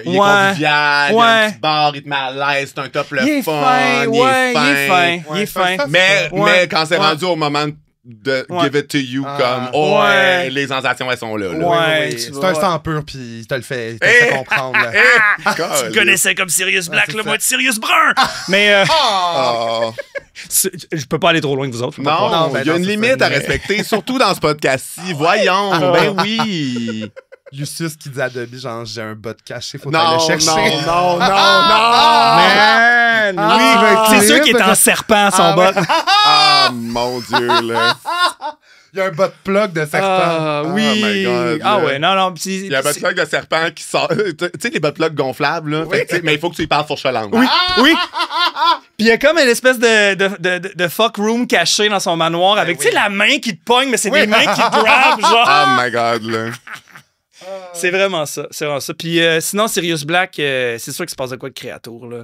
Ouais. convivial, il a Ouais. un petit bar, il te met à l'aise, c'est un top le il est fun, fin, ouais, il est fin. Il Ouais, est fin. ça, Mais, Ouais. mais quand c'est Ouais. rendu au moment de Ouais. give it to you, Ah. comme, oh, Ouais. les sensations, elles sont là. là. Ouais. Oui, tu c'est vois. un sang pur, puis il te le fait, comprendre. là. Tu me connaissais comme Sirius Black, c'est là, ça. moi, de Sirius Brun. Mais Ah. je peux pas aller trop loin que vous autres. faut pas croire. Non, Non, ben il y a non, une c'est limite ça, à mais- respecter, surtout dans ce podcast-ci. Voyons, ben oui. Lucius qui dit à Dobby, genre, j'ai un bot caché, faut Non, aller le non, chercher. non, non, non. Man, Ah, oui, tu veux un c'est sûr clip? qu'il est en serpent, son Ah, bot. ouais. Ah, Ah, mon Dieu, là. Il y a un bas de plug de serpent. Ah, oui. Oh my God, Ah, là. ouais, non. Il y a un butt plug de serpent qui sort. Tu sais, les butt plugs gonflables, là. Fait que, tu sais, mais il faut que tu y parles fourche langue. Oui, oui. Puis il y a comme une espèce de fuck room caché dans son manoir avec, tu sais, la main qui te pogne, mais c'est des mains qui te grabent, genre. Oh my God, là. C'est vraiment ça. C'est vraiment ça. Puis sinon, Sirius Black, c'est sûr qu'il se passe de quoi de créature, là.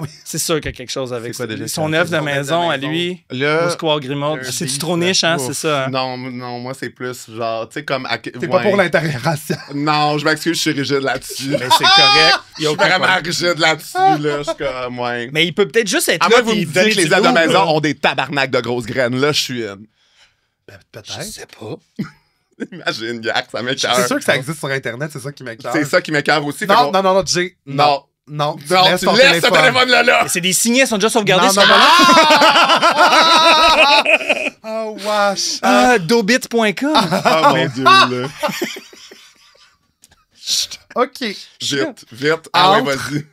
Oui. C'est sûr qu'il y a quelque chose avec C'est quoi déjà son ça? œuvre de Son œuvre de maison à maison. lui. Là, Au Square Grimaud. un C'est-tu beef, trop niche, hein? Ouf. C'est ça. Hein? Non, moi, c'est plus genre, tu sais, comme. T'es pas pour l'intégration. Non, je m'excuse, je suis rigide là-dessus. Mais c'est correct. Il y a Je suis aucun vraiment problème. rigide là-dessus, là. Je suis comme, ouais. Mais il peut peut-être juste être À là. moi, vous me puis dites donner que les du ailes de loup, maison là. ont des tabarnaks de grosses graines. Là, je suis une. Peut-être. Je sais pas. Imagine, Yak, ça m'écoeure. C'est sûr que ça existe sur Internet, c'est ça qui m'écoeure. C'est ça qui m'écoeure aussi. fait Non, qu'on- non, Jay. Non. Non, tu Non, laisses tu ton laisses ce téléphone-là, là. Mais c'est des signets, ils sont déjà sauvegardés Non, sur non, le non. Oh, wesh. Dobit.com. Oh mon Dieu, là. OK. Vite, vite. Ah ouais, Entre- vas-y.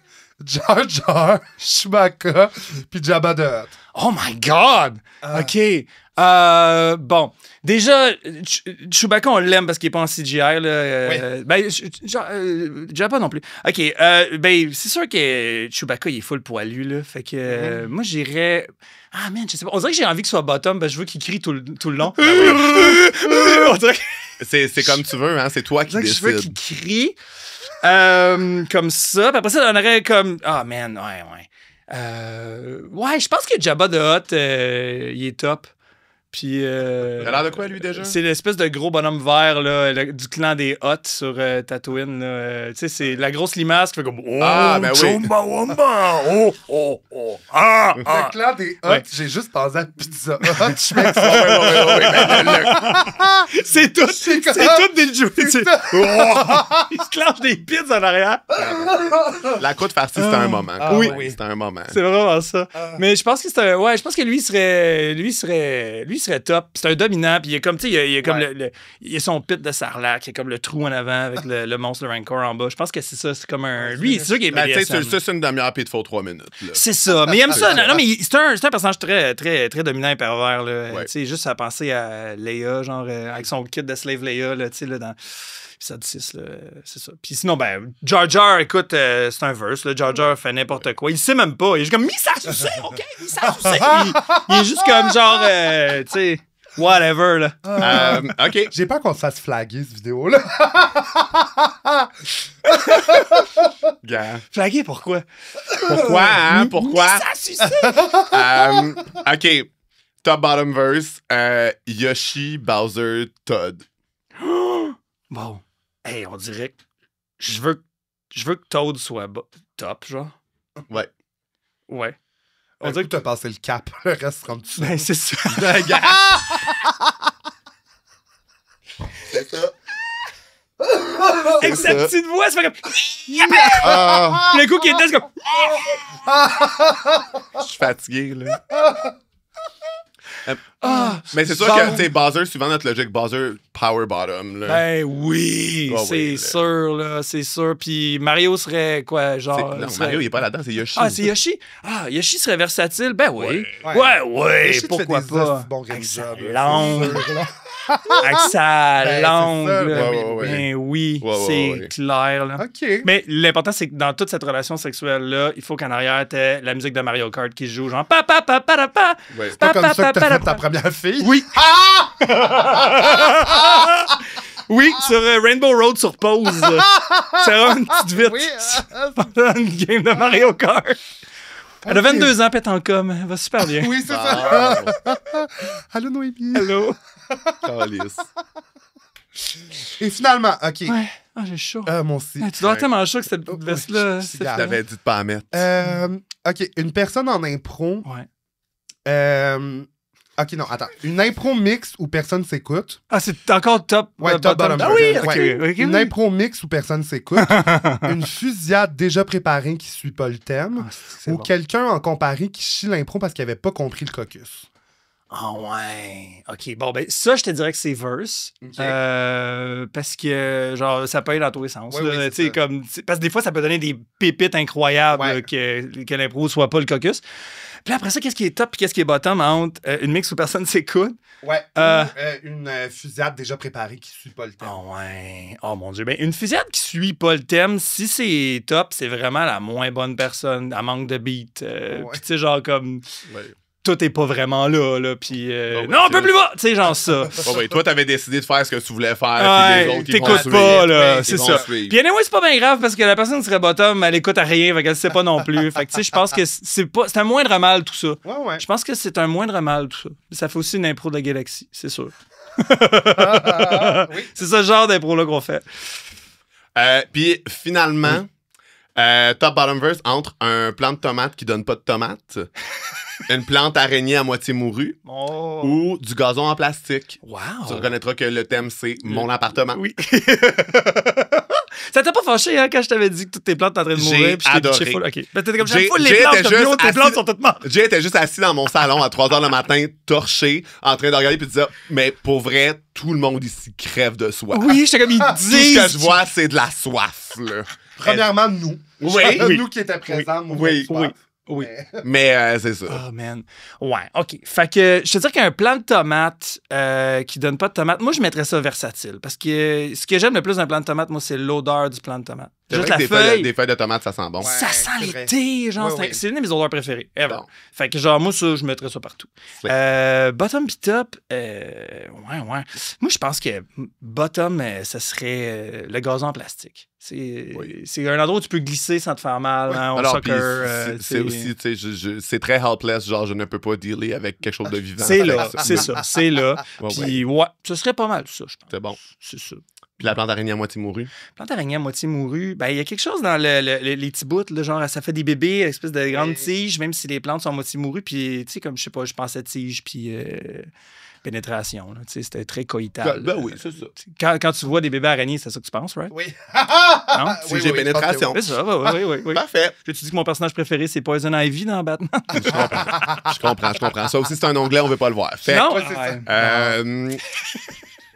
Jar Jar, Chewbacca, puis Jabba the Hutt. Oh my God! OK. Bon. Déjà, Chewbacca, on l'aime parce qu'il n'est pas en CGI. Là, ben, Jabba non plus. OK. Ben, c'est sûr que Chewbacca, il est full poilu. Là, fait que moi, j'irais... Ah, man, je sais pas. On dirait que j'ai envie qu'il soit bottom parce que je veux qu'il crie tout le long. On dirait que... C'est comme tu veux, hein. C'est toi qui On dirait que je veux décides. qu'il crie. Comme ça. Puis après ça, on aurait comme... Ah, man, ouais. Ouais, je pense que Jabba the Hutt, il est top. Puis... Il a l'air de quoi, lui, déjà? C'est l'espèce de gros bonhomme vert là, du clan des Hutt sur Tatooine. Tu sais, c'est la grosse limace qui fait comme... Oh, Ah, ben oui. Chumba Wumba! Oh! Ah! Le clan des Hutt, Ouais. j'ai juste pensé à Pizza Hut. C'est tout! C'est C'est comme- tout des jeux! Il se clenche des pizzas en arrière. La croûte farcie, c'était un moment. Ah, oui. C'était un moment. C'est vraiment ça. Mais je pense que c'est un... Ouais, je pense que lui serait top. C'est un dominant. Puis il y a comme, tu sais, il y a comme Ouais. il y a son pit de sarlac. Il y a comme le trou en avant avec le monstre de Rancor en bas. Je pense que c'est ça. C'est comme un... Lui, c'est sûr qu'il est Ben, tu sais, BDSM. c'est une demi-heure puis il te faut 3 minutes. Là. C'est ça. Mais il aime ça. Non, mais c'est un personnage très, très, très dominant et pervers. Là. Ouais. Tu sais, juste à penser à Leia, genre, avec son kit de Slave Leia, là, tu sais, là, dans épisode 6, là, c'est ça. Puis sinon, ben, Jar Jar, écoute, c'est un verse, là. Jar Jar fait n'importe quoi. Il sait même pas. Il est juste comme, Misa Sucé, OK? Misa Sucé. Il est juste comme, genre, tu sais, whatever, là. OK. J'ai peur qu'on se fasse flaguer, cette vidéo-là. Gars. Flagué, pourquoi? Pourquoi, hein? Pourquoi? Misa Sucé. OK. Top bottom verse. Yoshi, Bowser, Todd. Bon. Hey, on dirait que je veux que Toad soit top, genre. Ouais. Ouais. On dirait que tu as passé le cap. Le reste sera en dessous. Ben, c'est ça. Gars. C'est ça. Avec sa ça. petite voix, ça fait comme... Ah, Le coup qui est dedans, c'est comme... je suis fatigué, là. Mais c'est sûr genre- que, tu sais, Bowser, suivant notre logique, Bowser, power bottom, là. Ben oui, Ah c'est oui, là. sûr, là, c'est sûr. Puis Mario serait quoi, genre... Non, serait- Mario, il est pas là-dedans, c'est Yoshi. Ah, c'est Yoshi? Ah, Yoshi serait versatile? Ben oui. Ouais. Ouais, Yoshi te fait pourquoi des pas? hosties bons Avec sa réalisateurs, là, langue. c'est sûr, là. Avec sa Ben, c'est langue, ça, là. ouais. Ben oui, Ouais, ouais, c'est ouais. clair, là. OK. Mais l'important, c'est que dans toute cette relation sexuelle-là, il faut qu'en arrière, t'aies la musique de Mario Kart qui joue, genre... Pa, pa, pa, pa, pa, pa. Ouais. C'est pas comme ça que t'as fait ta première fille? Oui. Oui, sur Rainbow Road sur pause. C'est vraiment une petite vite. Oui. Pendant une game de Mario Kart. Elle a 22 ans, pète en com. Elle va super bien. Oui, c'est ça. Ah, Allô, Noémie. Allô? calice. Et finalement, OK. Ouais. Ah, j'ai chaud. Moi aussi. Tu dois être tellement chaud que cette petite veste-là. je suis c'est gars. Je t'avais dit de pas la mettre. OK, une personne en impro. Ouais. OK, non, attends. Une impro mix où personne s'écoute. Ah, c'est encore top. Ouais, top bottom. Ah oui, ok. Ouais. ok, Une oui. impro mix où personne s'écoute. Une fusillade déjà préparée qui suit pas le thème. Ah, c'est Ou bon. quelqu'un en comparé qui chie l'impro parce qu'il avait pas compris le caucus. Ah ouais. OK. Bon, ben ça, je te dirais que c'est Verse. Okay. Parce que, genre, ça peut aller dans tous les sens. Oui, là, parce que des fois, ça peut donner des pépites incroyables Ouais. que l'impro soit pas le cocus. Puis après ça, qu'est-ce qui est top et qu'est-ce qui est bottom entre une mix où personne s'écoute? Ouais. Une fusillade déjà préparée qui suit pas le thème. Oh ouais. Oh mon Dieu. Ben, une fusillade qui suit pas le thème, si c'est top, c'est vraiment la moins bonne personne. Elle manque de beat. Puis tu sais, genre comme... Ouais. Tout est pas vraiment là. Puis ouais, non, un peu plus bas! Tu sais, genre ça. Ouais, toi, t'avais décidé de faire ce que tu voulais faire, Ouais, puis les autres, ils vont t'écoutes suivre. pas, là. Ils C'est vont ça. suivre. Puis anyway, c'est pas bien grave parce que la personne qui serait bottom, elle écoute à rien, fait qu'elle sait pas non plus. Fait que tu sais, je pense que c'est un moindre mal tout ça. Ouais. Je pense que c'est un moindre mal tout ça. Ça fait aussi une impro de la galaxie, c'est sûr. Oui. C'est ce genre d'impro-là qu'on fait. Puis finalement, top bottom verse entre un plant de tomate qui donne pas de tomates, une plante araignée à moitié mourue Oh. ou du gazon en plastique. Wow. Tu reconnaîtras que le thème, c'est mon appartement. Oui. Ça t'a pas fâché, hein, quand je t'avais dit que toutes tes plantes étaient en train de J'ai mourir? Puis je t'ai adoré. pitché full. OK. Ben, t'étais comme, Jay- j'aime full Jay les plantes, était comme, juste tes plantes assis- sont toutes mortes. Jay était juste assis dans mon salon à 3 h le matin, torché, en train de regarder puis de dire mais pour vrai, tout le monde ici crève de soif. Oui, j'étais comme, ils Tout ce disent. que je vois, c'est de la soif, là. Premièrement, nous. Oui. Nous qui étions présents. Oui. Oui. Mais c'est ça. Oh, man. Ouais, OK. Fait que je te dirais qu'un plant de tomate qui donne pas de tomate, moi, je mettrais ça versatile. Parce que ce que j'aime le plus d'un plant de tomate, moi, c'est l'odeur du plant de tomate. C'est Juste vrai la que feuille. des feuilles de tomates, ça sent bon. Ouais. Ça sent c'est vrai. l'été, genre, Oui. c'est une de mes odeurs préférées, ever. Bon. Fait que, genre, moi, ça, je mettrais ça partout. Oui. Bottom pis top, ouais. Moi, je pense que bottom, ça serait le gazon en plastique. C'est un endroit où tu peux glisser sans te faire mal, hein, au Alors, puis soccer. c'est aussi, tu sais, c'est très helpless, genre, je ne peux pas dealer avec quelque chose de vivant. C'est là, c'est ça, c'est là. Ouais, Puis, ouais, ce serait pas mal, tout ça, je pense. C'est bon. C'est ça. Puis la plante araignée à moitié mourue. Plante araignée à moitié mourue, ben il y a quelque chose dans les petits bouts, là, genre ça fait des bébés, une espèce de grandes tiges, même si les plantes sont à moitié morues, puis tu sais, comme je sais pas, je pensais tige, puis pénétration, tu sais, c'était très coïtal. Ben oui, c'est ça. Quand tu vois des bébés araignées, c'est ça que tu penses, right? Oui. Non? Si j'ai pénétration. C'est ça, oui. Parfait. Tu dis que mon personnage préféré, c'est Poison Ivy dans Batman? Je comprends. Ça aussi, c'est un onglet, on veut pas le voir. Fait, Non? Ouais, c'est ça.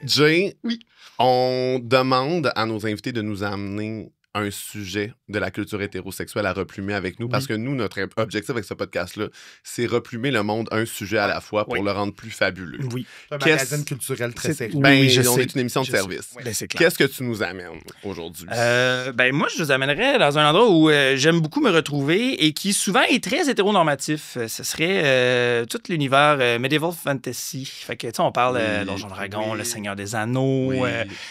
Jay, Oui. on demande à nos invités de nous amener un sujet de la culture hétérosexuelle à replumer avec nous, parce que nous, notre objectif avec ce podcast-là, c'est replumer le monde un sujet à la fois pour Oui. le rendre plus fabuleux. Oui. C'est un Qu'est-ce- magazine culturel très C'est- sérieux. Oui, Ben, je on sais. est une émission de Je sais. service. Ben, c'est clair. Qu'est-ce que tu nous amènes aujourd'hui? Ben moi, je vous amènerais dans un endroit où j'aime beaucoup me retrouver et qui souvent est très hétéronormatif. Ce serait tout l'univers medieval fantasy. Fait que, tu sais, on parle Oui, de Donjons et Dragons, oui. Le Seigneur des Anneaux, Oui.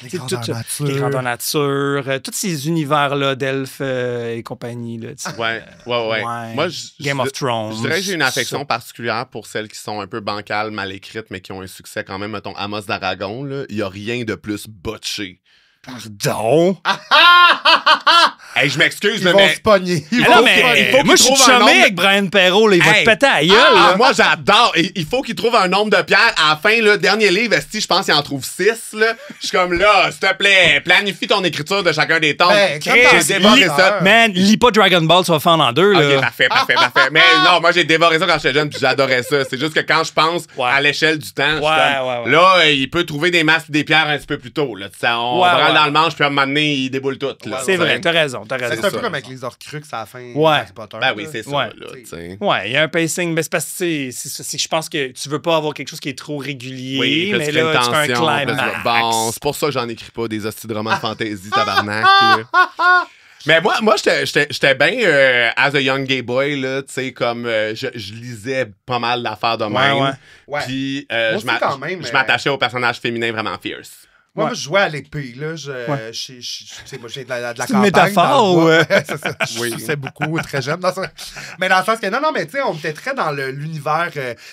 Les tu sais, grandeurs tout- nature. les grandeurs nature, tous ces univers-là d'elfes et compagnie. Là, tu sais. Ouais. Ouais. Moi, Game of Thrones. je dirais que j'ai une affection ça. particulière pour celles qui sont un peu bancales, mal écrites, mais qui ont un succès quand même. Mettons, Amos d'Aragon, là, il n'y a rien de plus botché. Pardon? Hey, je m'excuse, Ils là, vont mais... se pogner. Ah non, mais moi, je suis chumé avec Brian Perrault. Là, il va Hey. te péter à la gueule. là. Moi, j'adore. Il faut qu'il trouve un nombre de pierres. À la fin, le dernier livre, esti, je pense qu'il en trouve 6. Là. Je suis comme là, s'il te plaît, planifie ton écriture de chacun des tomes. Ben, comme J'ai dans dévoré Lis- ça. Man, lis pas Dragon Ball, tu vas fendre en deux. Là. Ok, parfait. Mais non, moi, j'ai dévoré ça quand j'étais jeune, puis j'adorais ça. C'est juste que quand je pense Ouais. à l'échelle du temps, je suis comme, ouais. là, il peut trouver des masses et des pierres un petit peu plus tôt. Là. On Ouais, branle ouais. dans le manche, puis à un moment donné, il déboule tout. Là, C'est tu vrai, sais. t'as raison. C'est un ça. peu comme avec les Horcruxes à la fin Ouais. d'Harry Potter. Ben oui, là. c'est ça. Ouais. Là, tu sais. Ouais, il y a un pacing, mais c'est parce que c'est que je pense que tu veux pas avoir quelque chose qui est trop régulier, Oui, mais tu fais une là, tu fais un tension, puis là, climax. bon, c'est pour ça que j'en écris pas des hosties de romans de fantasy, tabarnak. là. Mais moi j'étais bien as a young gay boy, là, tu sais, comme je lisais pas mal d'affaires de même. ouais. Ouais. Puis Moi aussi, quand même, je m'attachais aux personnages féminins vraiment fierce. Moi, Ouais. je jouais à l'épée, là. Ouais. Moi, j'ai de la C'est une campagne. métaphore dans le bois. ou, Ouais, c'est ça. Oui. Je sais beaucoup, très jeune. Mais dans le sens que, non, mais tu sais, on était très dans l'univers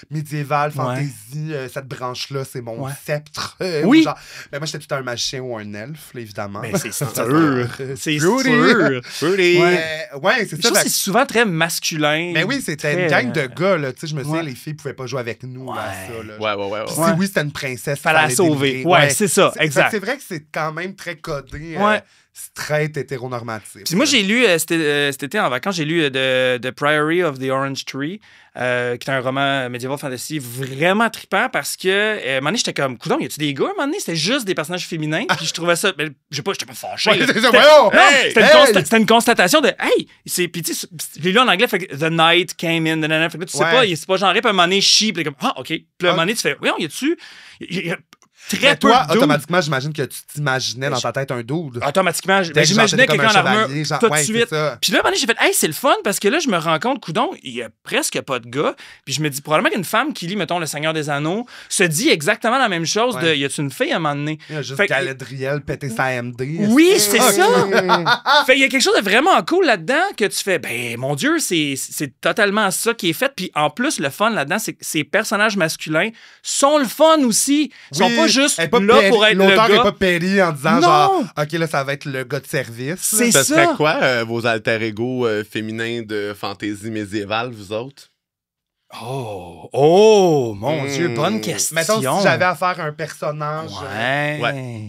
médiéval, fantasy. Cette branche-là, c'est mon Ouais. sceptre. Oui. Genre, mais moi, j'étais tout un magicien ou un elfe, là, évidemment. Mais c'est sûr. C'est Fruity. sûr. Rudy! Ouais, c'est Je ça. trouve que c'est souvent très masculin. Mais oui, c'était une très, gang de gars, là. Tu sais, je me souviens, ouais. les filles pouvaient pas jouer avec nous à ça, là. Ouais. Puis Ouais. si oui, c'était une princesse. Fallait la fallait sauver. délivrer. Ouais, c'est ça, C'est exact. C'est vrai que c'est quand même très codé. Ouais. Straight hétéronormatif. Puis moi, j'ai lu, cet été en vacances, j'ai lu The Priory of the Orange Tree, qui est un roman médiéval fantasy vraiment trippant parce que, à un moment donné, j'étais comme, coudonc, y a-tu des gars? À un moment donné, c'était juste des personnages féminins. Puis je trouvais ça, mais j'étais pas fâché. Ouais, C'était une constatation de, hey, puis tu sais, j'ai lu en anglais, fait que The Night Came In, fait que là, tu sais pas, c'est pas genré, puis à un moment donné, puis comme, ah, OK. Puis à un moment donné, tu fais, oui, y a-tu. Très peu toi, de dudes. automatiquement, j'imagine que tu t'imaginais dans ta tête un dude. Automatiquement, j'imaginais quelqu'un en armure tout de suite. Puis là, j'ai fait, hey, c'est le fun parce que là, je me rends compte, coudon, il y a presque pas de gars. Puis je me dis, probablement qu'une femme qui lit, mettons, Le Seigneur des Anneaux se dit exactement la même chose de, y a-tu une fille à un moment donné? Il y a juste Galadriel péter sa MD. Oui, c'est ça. Fait il y a quelque chose de vraiment cool là-dedans que tu fais, ben, mon Dieu, c'est totalement ça qui est fait. Puis en plus, le fun là-dedans, c'est que ces personnages masculins sont le fun aussi. Ils sont pas juste là pour être le gars. L'auteur n'est pas péri en disant genre, OK, là, ça va être le gars de service. C'est ça. Ça serait quoi vos alter ego féminins de fantaisie médiévale, vous autres? Mon Dieu, bonne question. Mettons, si j'avais à faire un personnage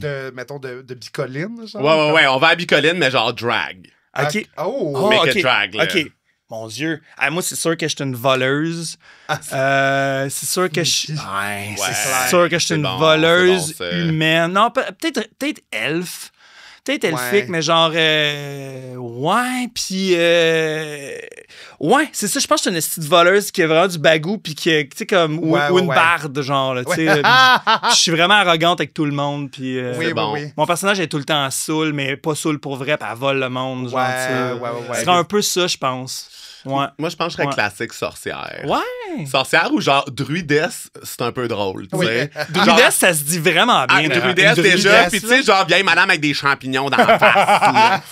de bicoline. Genre, ouais, on va à bicoline, mais genre drag. OK. Make it drag, là. OK. Mon Dieu. Moi, c'est sûr que je suis une voleuse. C'est sûr que je c'est sûr que je suis une voleuse humaine. Non, peut-être elfe. Peut-être elfique, mais genre... ouais, puis... ouais, c'est ça. Je pense que je suis une petite voleuse qui a vraiment du bagou, puis qui, tu sais, comme... ou une barde, genre, tu sais. Je suis vraiment arrogante avec tout le monde, puis... Mon personnage est tout le temps saoul, mais pas saoul pour vrai, puis elle vole le monde, genre, ce serait un peu ça, je pense. Ouais. Moi, je pense que je serais classique sorcière. Ouais. Sorcière ou genre druidesse, c'est un peu drôle, tu sais. Druidesse, ça se dit vraiment bien. Druidesse déjà, puis tu sais, genre vieille madame avec des champignons dans la face.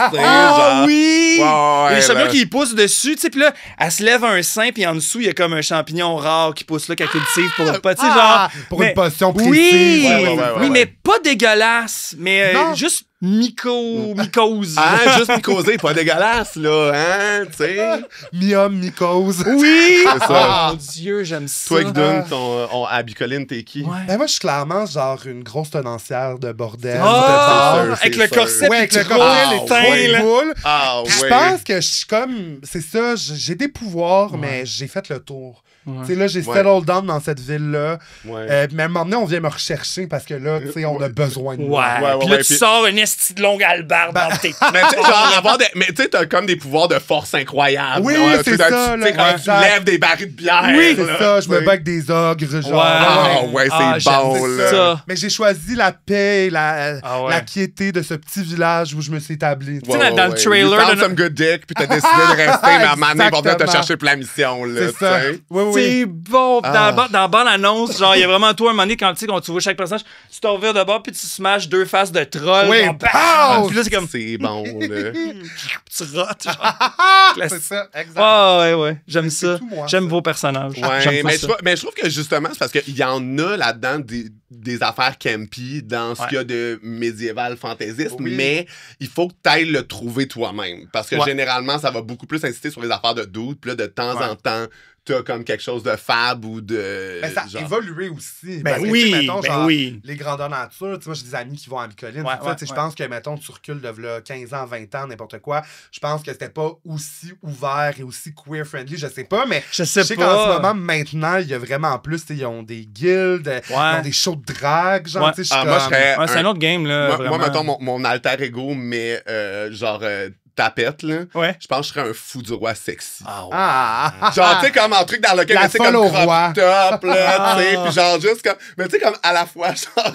Oui! Les champignons qui poussent dessus, tu sais, puis là, elle se lève un sein, puis en dessous, il y a comme un champignon rare qui pousse là, qu'elle cultive pour une potion, genre... Pour une potion précise. Oui, mais pas dégueulasse, mais juste... mycose. Juste mycosé, pas dégueulasse, là, hein, tu sais. Mycose. Oui! C'est ça. Mon Dieu, j'aime ça. Toi, Gdun, à bicoline, t'es qui? Ben moi, je suis clairement genre une grosse tenancière de bordel. Avec le corset, avec le corset, les boules. Je pense que je suis comme... C'est ça, j'ai des pouvoirs, mais j'ai fait le tour. Tu sais, là, j'ai settled down dans cette ville-là. Mais à un moment donné, on vient me rechercher parce que là, tu sais, on a besoin de moi. Puis là, tu sors une esti de longue albarde dans tes... Mais tu sais, genre, mais tu sais, t'as comme des pouvoirs de force incroyables. Oui, c'est ça. Tu sais, quand tu lèves des barils de bière. Oui, c'est ça. Je me bats avec des ogres, genre. C'est bon, là. Mais j'ai choisi la paix et la quiété de ce petit village où je me suis établi. Tu sais, dans le trailer... You found some good dick, puis t'as décidé de rester, mais à un moment donné, pour venir te chercher pour la mission, là. C'est ça. C'est bon. Dans la bonne annonce, genre, il y a vraiment toi, un moment donné, quand tu vois chaque personnage, tu te revires de bord, puis tu smashes 2 faces de troll. Oui, puis là, c'est comme... C'est bon, là. Tu rotes, genre. C'est ça, exact. Ouais. J'aime ça. J'aime vos personnages. Mais je trouve que justement, c'est parce qu'il y en a là-dedans des affaires campy dans ce qu'il y a de médiéval fantaisiste, mais il faut que tu ailles le trouver toi-même. Parce que généralement, ça va beaucoup plus insister sur les affaires de doute, puis là, de temps en temps, t'as comme quelque chose de fab ou de... Mais ça a évolué aussi. Mettons, les grandeurs nature, moi j'ai des amis qui vont à Bicoline. Je pense que, mettons, tu recules de là, 15 ans, 20 ans, n'importe quoi. Je pense que c'était pas aussi ouvert et aussi queer-friendly, je sais pas, mais je sais qu'en ce moment, maintenant, il y a vraiment plus, ils ont des guildes, ils ont des shows de drague, genre, c'est un autre game, là. Moi, mettons, mon alter ego, mais genre... tapette, là. Je pense que je serais un fou du roi sexy. Genre, tu sais, comme un truc dans lequel, tu sais, comme crop top, là, tu sais, puis genre, juste comme, mais tu sais, comme à la fois, genre,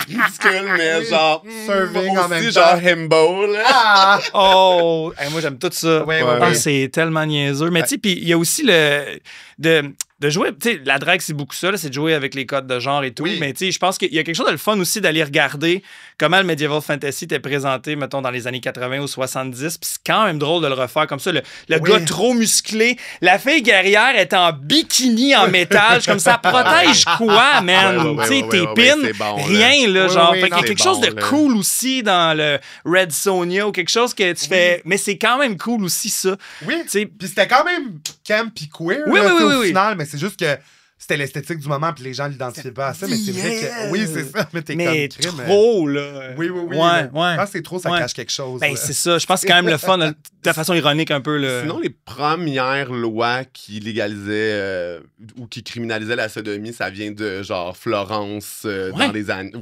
ridicule, mais genre, serving en même temps. Genre, himbo, là. Moi, j'aime tout ça. C'est tellement niaiseux. Mais tu sais, puis il y a aussi de jouer, tu sais, la drague, c'est beaucoup ça, c'est de jouer avec les codes de genre et tout, mais tu sais, je pense qu'il y a quelque chose de le fun aussi d'aller regarder comment le medieval fantasy était présenté, mettons, dans les années 80 ou 70, puis c'est quand même drôle de le refaire comme ça, le gars trop musclé, la fille guerrière est en bikini en métal, comme ça protège quoi, man? Tu sais, tes pins, rien, là, genre, fait qu'il y a quelque chose de cool aussi dans le Red Sonja ou quelque chose que tu fais, mais c'est quand même cool aussi, ça. Oui, puis c'était quand même camp pis queer, au final, mais c'est juste que c'était l'esthétique du moment, puis les gens l'identifiaient pas à ça, mais c'est vrai que... Oui, c'est ça, mais t'es mais comme crime. trop, là. Oui. Ouais. Quand c'est trop, ça cache quelque chose. Ben, c'est ça. Je pense que c'est quand même le fun, de façon ironique un peu. Là. Sinon, les premières lois qui légalisaient ou qui criminalisaient la sodomie, ça vient de genre Florence dans les années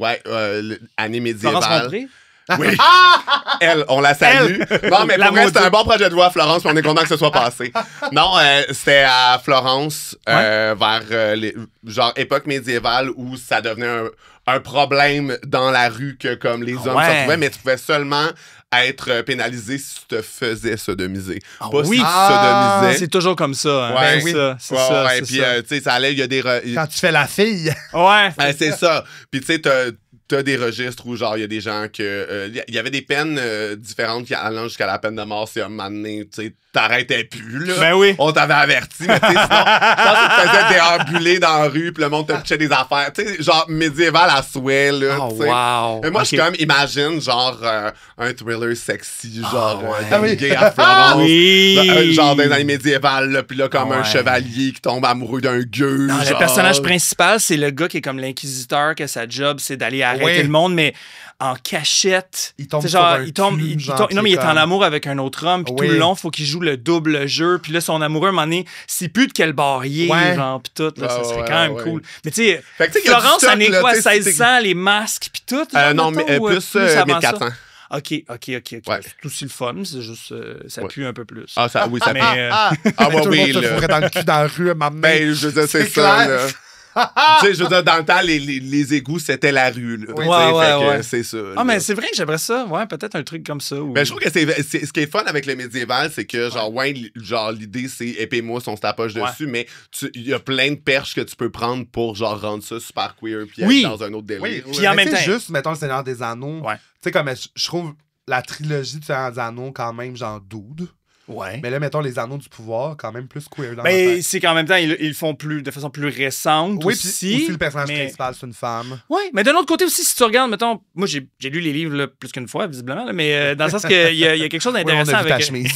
années médiévales. Florence Montré? Oui. Elle, on la salue. Non, mais pour vrai, c'était un bon projet de loi à Florence, puis on est content que ce soit passé. Non, c'était à Florence, vers genre époque médiévale, où ça devenait un problème dans la rue que comme les hommes se retrouvaient, mais tu pouvais seulement être pénalisé si tu te faisais sodomiser. Pas si tu sodomisais. C'est toujours comme ça. Hein. Ouais, c'est ça. C'est ça. Ouais, puis tu sais, ça allait, il y a des... Quand tu fais la fille. Ouais. C'est ça. Puis tu sais, t'as des registres où, genre, il y a des gens que... Il y avait des peines différentes qui allant jusqu'à la peine de mort si à un moment donné, tu sais, t'arrêtais plus, là. Ben oui. On t'avait averti, mais tu sais, sinon, quand tu te faisais déambuler dans la rue, puis le monde te pitchait des affaires, tu sais, genre, médiéval à souhait, là, tu sais. Wow. Mais moi, je suis comme, imagine, genre, un thriller sexy, genre, oui. gay à Florence. Oui. Genre, dans les années médiévales, là, puis là, comme un chevalier qui tombe amoureux d'un gueux. Non, le personnage principal, c'est le gars qui est comme l'inquisiteur, que sa job, c'est d'aller arrêter le monde, mais en cachette. Il tombe genre, sur un il tombe, cul, il genre, tombe- non, mais il est comme... en amour avec un autre homme, puis tout le long, il faut qu'il joue le double jeu, puis là, son amoureux, à un moment donné, c'est plus de quel barrier, genre, puis tout, là, ça serait quand même cool. Mais tu sais, Florence, ça n'est quoi, 1600, les masques, puis tout? Non, mais plus 1400. OK. C'est aussi le fun, c'est juste, ça pue un peu plus. Ah, ça, oui, ça pue. Tout le monde se fourrait dans le cul dans la rue, ma mère. Ben, je veux dire, c'est ça, là. Tu sais, je veux dire, dans le temps, les égouts, c'était la rue, là. Ouais. C'est ça. Ah, mais c'est vrai que j'aimerais ça. Ouais, peut-être un truc comme ça. Ou... Ben, je trouve que ce qui est fun avec le médiéval, c'est que, genre, genre, l'idée, c'est épée-moi, on se tapoche dessus, mais il y a plein de perches que tu peux prendre pour, genre, rendre ça super queer, puis être dans un autre délire. Oui, puis en même temps. juste, mettons, le Seigneur des Anneaux. Tu sais, comme je trouve la trilogie du Seigneur des Anneaux, quand même, genre, dude. Ouais. Mais là, mettons, les Anneaux du pouvoir, quand même plus queer dans ben, c'est qu'en même temps, ils le font de façon plus récente aussi. Le personnage principal, c'est une femme. Oui, mais d'un autre côté aussi, si tu regardes, mettons, moi, j'ai lu les livres là, plus qu'une fois, visiblement, là, mais dans le sens qu'il y a quelque chose d'intéressant avec... ta chemise.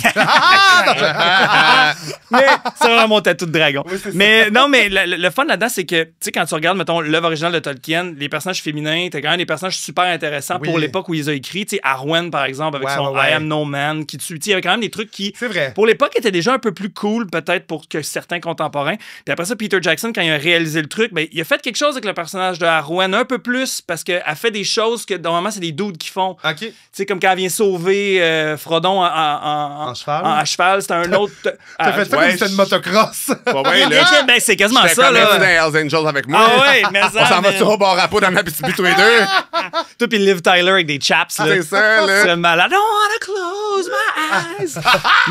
mais c'est vraiment mon tatou de dragon. Oui, mais non, mais le fun là-dedans, c'est que, tu sais, quand tu regardes, mettons, l'œuvre originale de Tolkien, les personnages féminins, t'as quand même des personnages super intéressants pour l'époque où ils ont écrit. Tu sais, Arwen, par exemple, avec son I Am No Man, qui tue. Il y avait quand même des trucs qui, pour l'époque, étaient déjà un peu plus cool, peut-être, pour que certains contemporains. Puis après ça, Peter Jackson, quand il a réalisé le truc, ben, il a fait quelque chose avec le personnage de Arwen un peu plus, parce qu'elle fait des choses que, normalement, c'est des dudes qui font. OK. Tu sais, comme quand elle vient sauver Frodon en cheval. À cheval, c'était un autre... T'as fait ça comme si c'était une motocross. Ben, c'est quasiment ça, là. Dans Hells Angels avec moi. Ah ouais, mais ça... On s'en va sur au bar à peau dans ma petite tous les deux. Toi pis Liv Tyler avec des chaps, là. C'est ça, là. C'est malade. I don't wanna close my eyes.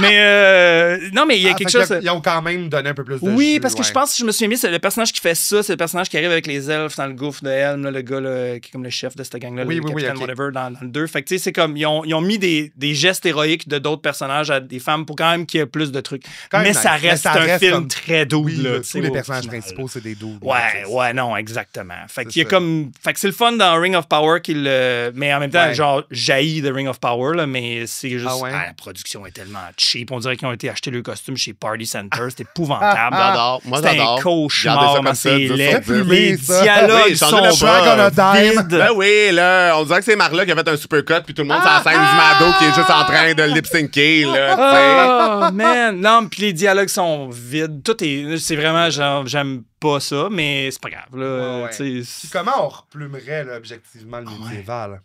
Mais, non, mais il y a quelque chose... Ils ont quand même donné un peu plus de oui, jus, parce que je pense que je me souviens bien, c'est le personnage qui fait ça, c'est le personnage qui arrive avec les elfes dans le gouffre de Helm, là, le gars là, qui est comme le chef de cette gang-là, le capitaine whatever, dans le 2. Fait que tu sais, c'est comme, ils ont mis des gestes héroïques de d'autres personnages à des femmes pour quand même qu'il y ait plus de trucs. Mais ça reste un film comme... très doux, là. Tous les personnages principaux, c'est des doux. Ouais, non, exactement. Fait qu'il y a comme... Fait que c'est le fun dans Ring of Power mais en même temps, genre, jaillit de Ring of Power, là, mais c'est juste... la production est tellement cheap. On dirait qu'ils ont été acheter le costume chez Party Center. C'est épouvantable. J'adore. Moi, j'adore. C'est un cauchemar, mais c'est laid. Les dialogues sont vides. Ben oui, là, on dirait que c'est Marla qui a fait un super cut, puis tout le monde sur la scène du Mado qui est juste en train de lip-syncer, là. Oh, man. Non, puis les dialogues sont vides. C'est vraiment, genre, j'aime pas ça, mais c'est pas grave, là. Comment on replumerait, là, objectivement, le médiéval?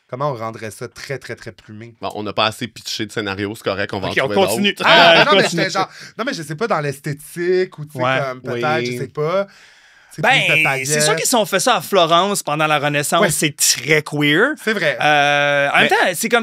Comment on rendrait ça très, très, très plumé? Bon, on n'a pas assez pitché de scénario, c'est correct, on va en trouver on continue. Non, mais je sais pas, dans l'esthétique, ou tu sais, comme peut-être, je sais pas. C'est sûr qu'ils ont fait ça à Florence pendant la Renaissance, c'est très queer. C'est vrai. En même temps,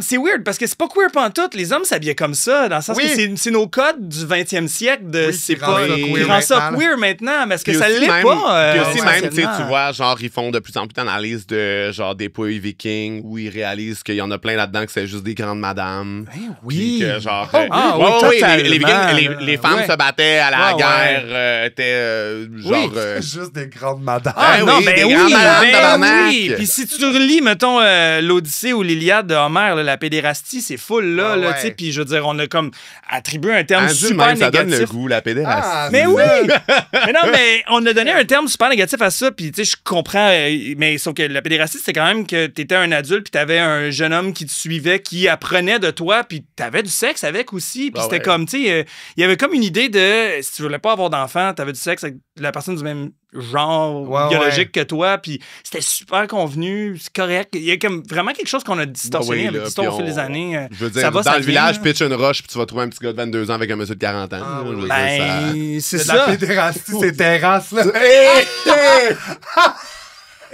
c'est weird parce que c'est pas queer pantoute. Les hommes s'habillaient comme ça, dans le sens que c'est nos codes du 20e siècle c'est pas qui rend ça queer maintenant, mais est-ce que ça l'est pas? Puis aussi même, tu vois, genre, ils font de plus en plus d'analyses de genre des pouilles vikings où ils réalisent qu'il y en a plein là-dedans que c'est juste des grandes madames. Ben oui. Que, genre, les femmes se battaient à la guerre, étaient genre... juste des grandes madames. Ah Ben non, oui, ben des oui, grands malades, tabarnak. oui. Puis si tu relis, mettons, l'Odyssée ou l'Iliade de Homère, là, la pédérastie, c'est full là, Ah, tu sais. ouais. Puis je veux dire, on a comme attribué un terme Rendu de super même, ça donne le négatif. goût, la pédérastie. Ah, Mais c'est oui! ça. Mais non, mais on a donné un terme super négatif à ça, puis tu sais, je comprends, mais sauf que la pédérastie, c'est quand même que t'étais un adulte, puis t'avais un jeune homme qui te suivait, qui apprenait de toi, puis t'avais du sexe avec aussi, puis Ah c'était ouais. comme, tu sais, il y avait comme une idée de, si tu voulais pas avoir d'enfant, t'avais du sexe avec la personne du même genre Ouais, biologique que toi, puis c'était super convenu, c'est correct. Il y a comme vraiment quelque chose qu'on a distorsionné Oui, avec là, l'histoire au puis fil des années. Je veux dire, ça va, dans ça le vient, village, là. pitch une roche, puis tu vas trouver un petit gars de 22 ans avec un monsieur de 40 ans. Ah, Je veux oui. dire, ça- Ben, c'est C'est de la ça. pédérastie, c'est terrasse, là. Hey!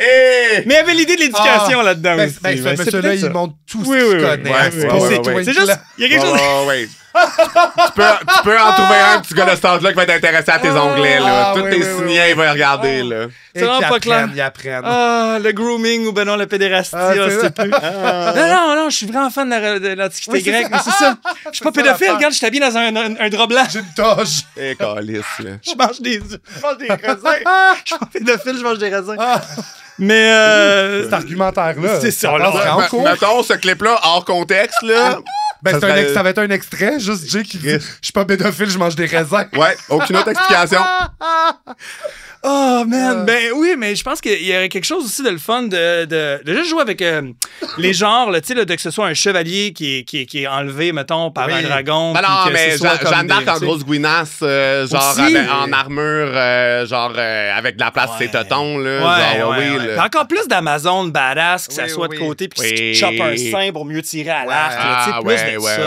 Mais il y avait l'idée de l'éducation là-dedans Ben, aussi. ben, ce Ouais, c'est monsieur-là, peut-être il ça. montre tout ce Oui, qu'il oui, oui. connaît. Ouais, C'est ouais, pas ouais, ses ouais. twinkles, C'est juste, là. il y a quelque chose. Ouais. tu peux en trouver un petit gars de cet âge-là qui va être intéressé à tes onglets. Là. Ah, Tous oui, tes oui, signets, oui. il va y regarder. Là. Et C'est vraiment qu'ils pas clair. apprennent, ils apprennent. Ah, le grooming ou ben non, la pédérastie, Ah, c'est c'est ça. plus. Non, je suis vraiment fan de l'Antiquité Oui, c'est grecque, ça. mais c'est ça. Je suis pas C'est ça pédophile, l'affaire. regarde, je t'habille dans un drap blanc. J'ai une toge. Et calice, là. Je mange des raisins. Je suis pas pédophile, je mange des raisins. Ah, Mais cet argumentaire-là. C'est ça, passe là. en cours. Mettons ce clip-là hors contexte, là. Ben, Ça c'est un serait- ça va être un extrait, juste Jay qui dit « Je suis pas pédophile, je mange des raisins. Ouais, aucune autre explication. Oh, man. Ben oui, mais je pense qu'il y aurait quelque chose aussi de le fun de juste jouer avec les genres, là, tu sais, là, de que ce soit un chevalier qui est enlevé, mettons, par Oui. un dragon. Ben puis non, que mais ce soit comme Jeanne d'Arc des- en tu sais. grosse gouinasse, genre Aussi. en armure, avec de la place Ouais. ses tetons, là. Ouais, genre, ouais, oui, ouais. là. Puis encore plus d'Amazon badass, que ça Oui, soit oui, de côté, puis oui. que tu chopes un sein pour mieux tirer à l'arc. là, tu sais, Ah, plus ouais, de ouais, ça,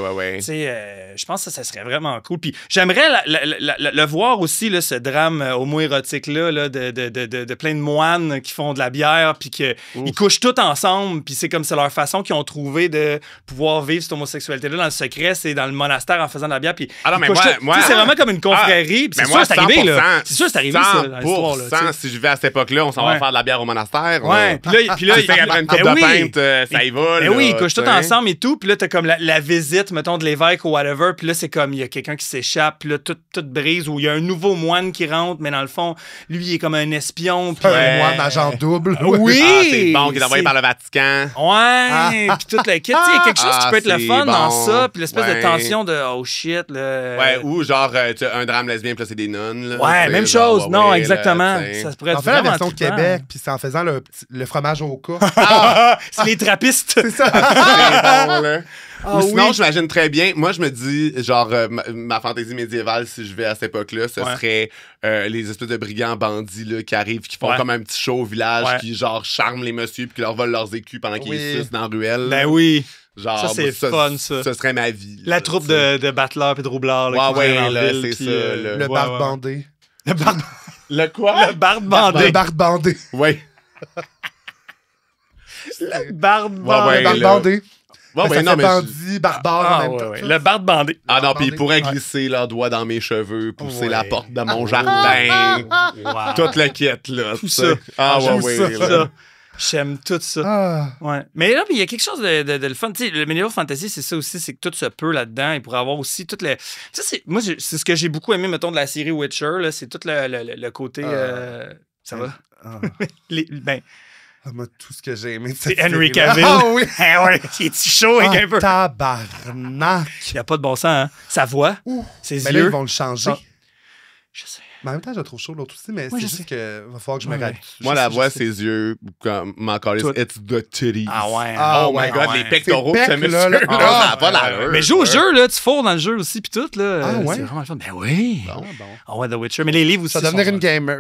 là. ouais. Tu sais, je pense que ça serait vraiment cool. Puis j'aimerais le voir aussi, là, ce drame homo-érotique-là, là, de plein de moines qui font de la bière, puis qu'ils couchent tous ensemble, puis c'est comme c'est leur façon qu'ils ont trouvé de pouvoir vivre cette homosexualité-là dans le secret, c'est dans le monastère en faisant de la bière. Puis Ah non, ils mais couchent moi- tous. Tu sais, c'est vraiment comme une confrérie. puis Mais c'est moi, sûr, c'est arrivé, là. 100%, C'est sûr, c'est arrivé, ça, dans l'histoire, là. tu sais. 100%, si je vais à cette époque-là, on s'en Ouais. va faire de la bière au monastère. Ouais, puis là, Tu sais, après une coupe ben de oui. pinte, ça y va. Ben là, oui, ils couchent tu tous sais. ensemble et tout. Puis là, t'as comme la visite, mettons, de l'évêque ou whatever. Puis là, c'est comme, il y a quelqu'un qui s'échappe. Puis là, tout brise. Ou il y a un nouveau moine qui rentre. Mais dans le fond, lui, il est comme un espion. Puis Un moine agent double. oui! Ah, c'est bon, qui est envoyé c'est- par le Vatican. Ouais, puis toute la kit. Tu sais, il y a quelque chose qui Ah, peut être le c'est fun dans bon. ça. Puis l'espèce de Ouais. tension de oh shit, là. Ouais, ou genre, tu as un drame lesbien, puis là, c'est des nonnes. Là, Ouais, tu sais, même genre, chose. ouais, Non, là, exactement. tu sais. Ça pourrait être On fait la vraiment version trippant. Québec, puis c'est en faisant le fromage au cas. C'est les trappistes. C'est bon, là. Ah Ou sinon, oui. j'imagine très bien, moi, je me dis, genre, ma fantaisie médiévale, si je vais à cette époque-là, ce Ouais. serait les espèces de brigands bandits là, qui arrivent, qui font Ouais. comme un petit show au village, Ouais. qui, genre, charment les messieurs puis qui leur volent leurs écus pendant qu'ils Oui. sucent dans la ruelle. Ben oui. Genre, Ça, c'est fun, ça. Ce serait ma vie. La là, troupe tu sais. de battleurs et de roublards. là, qui Ouais, viennent ouais, en là, ville, c'est puis, ça, là. Le ouais, barde ouais. bandé. Le barde. Le quoi? Le barde Le bandé. barde bandé. Ouais. Le barde Ouais, bandé. ouais, Le barde là. bandé. Ouais, Ça ouais, fait non, mais. bandit, barbare en Ah, même ouais, temps. ouais. Le barde bandé. Ah non, puis ils bandé. pourraient glisser leurs doigts dans mes cheveux, pousser Ouais. la porte de mon jardin. Wow. Toute la quête, là. Tout tu ça. sais. Ah, ouais, Tout ouais. ça. là. Ça. J'aime tout ça. Ah. Ouais. Mais là, il y a quelque chose de le fun. Tu sais, le Medieval Fantasy, c'est ça aussi, c'est que tout se peut là-dedans. Il pourrait avoir aussi toutes les. Ça, moi, c'est ce que j'ai beaucoup aimé, mettons, de la série Witcher. Là, c'est tout le côté. Ça va? Ah. Ben, Ah, moi, tout ce que j'ai aimé de c'est cette Henry série-là. Cavill. Ah oui! Ah ouais, il est chaud avec un peu. Tabarnak! Il n'y a pas de bon sens, hein? Sa voix, Ouh. ses Mais là, yeux. ils vont le changer. Ah. Je sais. Mais en même temps, je trouve chaud l'autre aussi, mais Ouais, c'est je juste sais. qu'il va falloir que je me Ouais, réhabitue. Moi, la Je voix, sais. ses yeux, comme m'en calisse, Tout. it's the titties. Ah ouais. Ah, Oh my ouais. god, ouais. les pectoraux de Ces ce pecs, monsieur-là, là, ça ah, n'a pas d'allure. Mais joue au jeu, là, tu fourres dans le jeu aussi, puis tout, là. Ah ouais? C'est vraiment le fun. Ben oui. Ah, bon. Ah ouais, The Witcher. Mais les livres aussi. Ça va devenir sont- une gamer.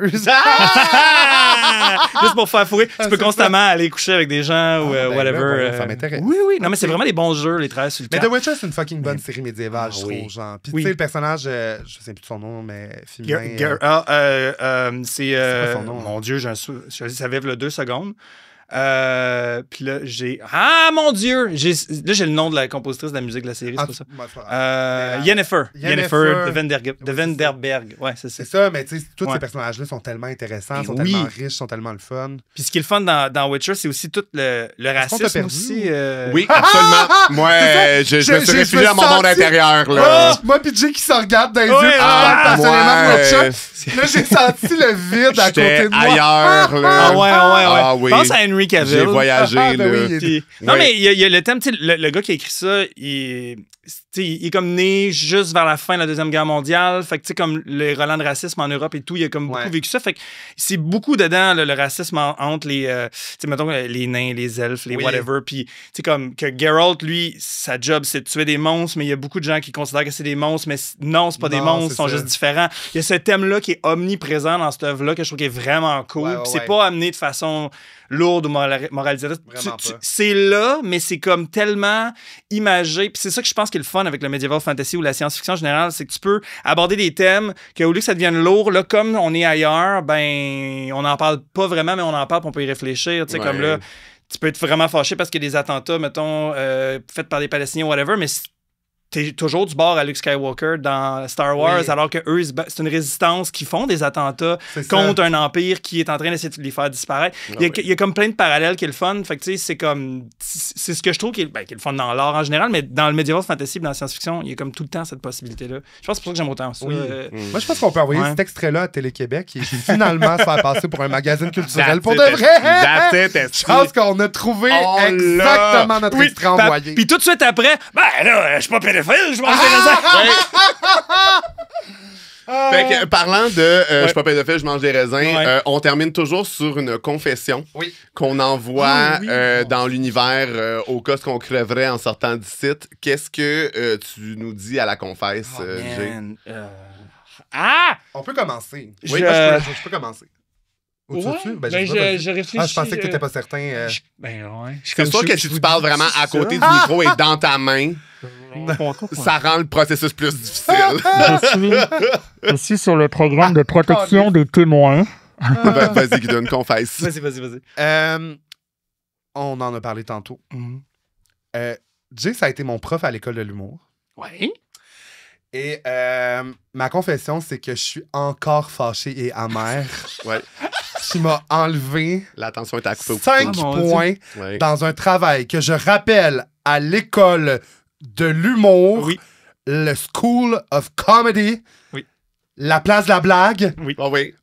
Juste pour faire fourrer. Tu peux constamment aller coucher avec des gens ou ben là, whatever. voilà, ça m'intéresse. Oui, oui. Non, mais c'est vraiment des bons jeux, les 13 sur le Mais camp. The Witcher, c'est une fucking bonne série médiévale, je oui. trouve, genre. Puis Oui. tu sais, le personnage, je sais plus de son nom, mais féminin. C'est quoi son nom? mon Dieu, je savais il y a 2 secondes. Puis là, ah, mon Dieu! Là, j'ai le nom de la compositrice de la musique de la série, c'est pas ça. Yennefer de Vanderberg. Ouais, c'est ça, mais tu sais, tous ces personnages-là sont tellement intéressants, sont tellement riches, sont tellement le fun. Puis ce qui est le fun dans Witcher, c'est aussi tout le racisme aussi. Oui, absolument. Moi, je me suis réfugié à mon monde intérieur. Là. Moi, puis Jay qui se regarde dans les yeux passionnément Witcher. Là, j'ai senti le vide à côté de moi. Ailleurs, là. Oui. Pense à Henry Cavill. J'ai voyagé, là. Non, mais il y a le thème, tu sais, le gars qui a écrit ça, il est comme né juste vers la fin de la Deuxième Guerre mondiale. Fait que, tu sais, comme les relents de racisme en Europe et tout, il a comme beaucoup vécu ça. Fait que c'est beaucoup dedans, le racisme entre les, tu sais, mettons, les nains, les elfes, les whatever. Puis, tu sais, comme que Geralt, lui, sa job, c'est de tuer des monstres, mais il y a beaucoup de gens qui considèrent que c'est des monstres, mais non, c'est pas des monstres, ils sont juste différents. Il y a ce thème-là qui est omniprésent dans cette œuvre-là que je trouve qui est vraiment cool. Puis c'est pas amené de façon lourde ou moralisatrice. C'est là, mais c'est comme tellement imagé. Puis c'est ça que je pense qui est le fun avec le medieval fantasy ou la science-fiction en général, c'est que tu peux aborder des thèmes qu'au lieu que ça devienne lourd, là, comme on est ailleurs, ben, on n'en parle pas vraiment, mais on en parle puis on peut y réfléchir. Tu sais, comme là, tu peux être vraiment fâché parce qu'il y a des attentats, mettons, faits par des Palestiniens, whatever, mais t'es toujours du bord à Luke Skywalker dans Star Wars, alors que eux, c'est une résistance qui font des attentats contre un empire qui est en train d'essayer de les faire disparaître. Il y a comme plein de parallèles qui est le fun. Fait que tu sais, c'est comme c'est ce que je trouve qui est le fun dans l'art en général, mais dans le medieval fantasy, dans la science-fiction, il y a comme tout le temps cette possibilité-là. Je pense que c'est pour ça que j'aime autant ça. Moi, je pense qu'on peut envoyer cet extrait-là à Télé-Québec et finalement se faire passer pour un magazine culturel pour de vrai. Je pense qu'on a trouvé exactement notre extrait envoyé. Puis tout de suite après, ben là, je suis pas pédophile. Je mange des raisins. Fait que, parlant de je suis pas pédophile, je mange des raisins, on termine toujours sur une confession qu'on envoie dans l'univers au cas qu'on crèverait en sortant du site. Qu'est-ce que tu nous dis à la confesse, Jay? On peut commencer. Oui, je peux commencer. Ou je réfléchis. Je pensais que tu n'étais pas certain. C'est sûr que si tu parles vraiment à côté du micro et dans ta main, ça rend le processus plus difficile. Je suis sur le programme de protection des témoins. Vas-y, Guidon, confesse. Vas-y. On en a parlé tantôt. Jay, ça a été mon prof à l'école de l'humour. Oui. Et ma confession, c'est que je suis encore fâché et amer. Qui m'a enlevé l'attention est à couper 5 points dans un travail que je rappelle à l'école de l'humour, le School of Comedy, la place de la blague.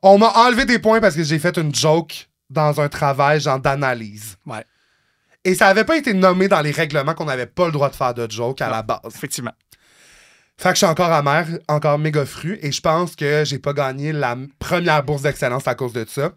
On m'a enlevé des points parce que j'ai fait une joke dans un travail genre d'analyse. Et ça n'avait pas été nommé dans les règlements qu'on n'avait pas le droit de faire de joke à la base. Effectivement. Fait que je suis encore amer, encore méga fru, et je pense que j'ai pas gagné la première bourse d'excellence à cause de ça.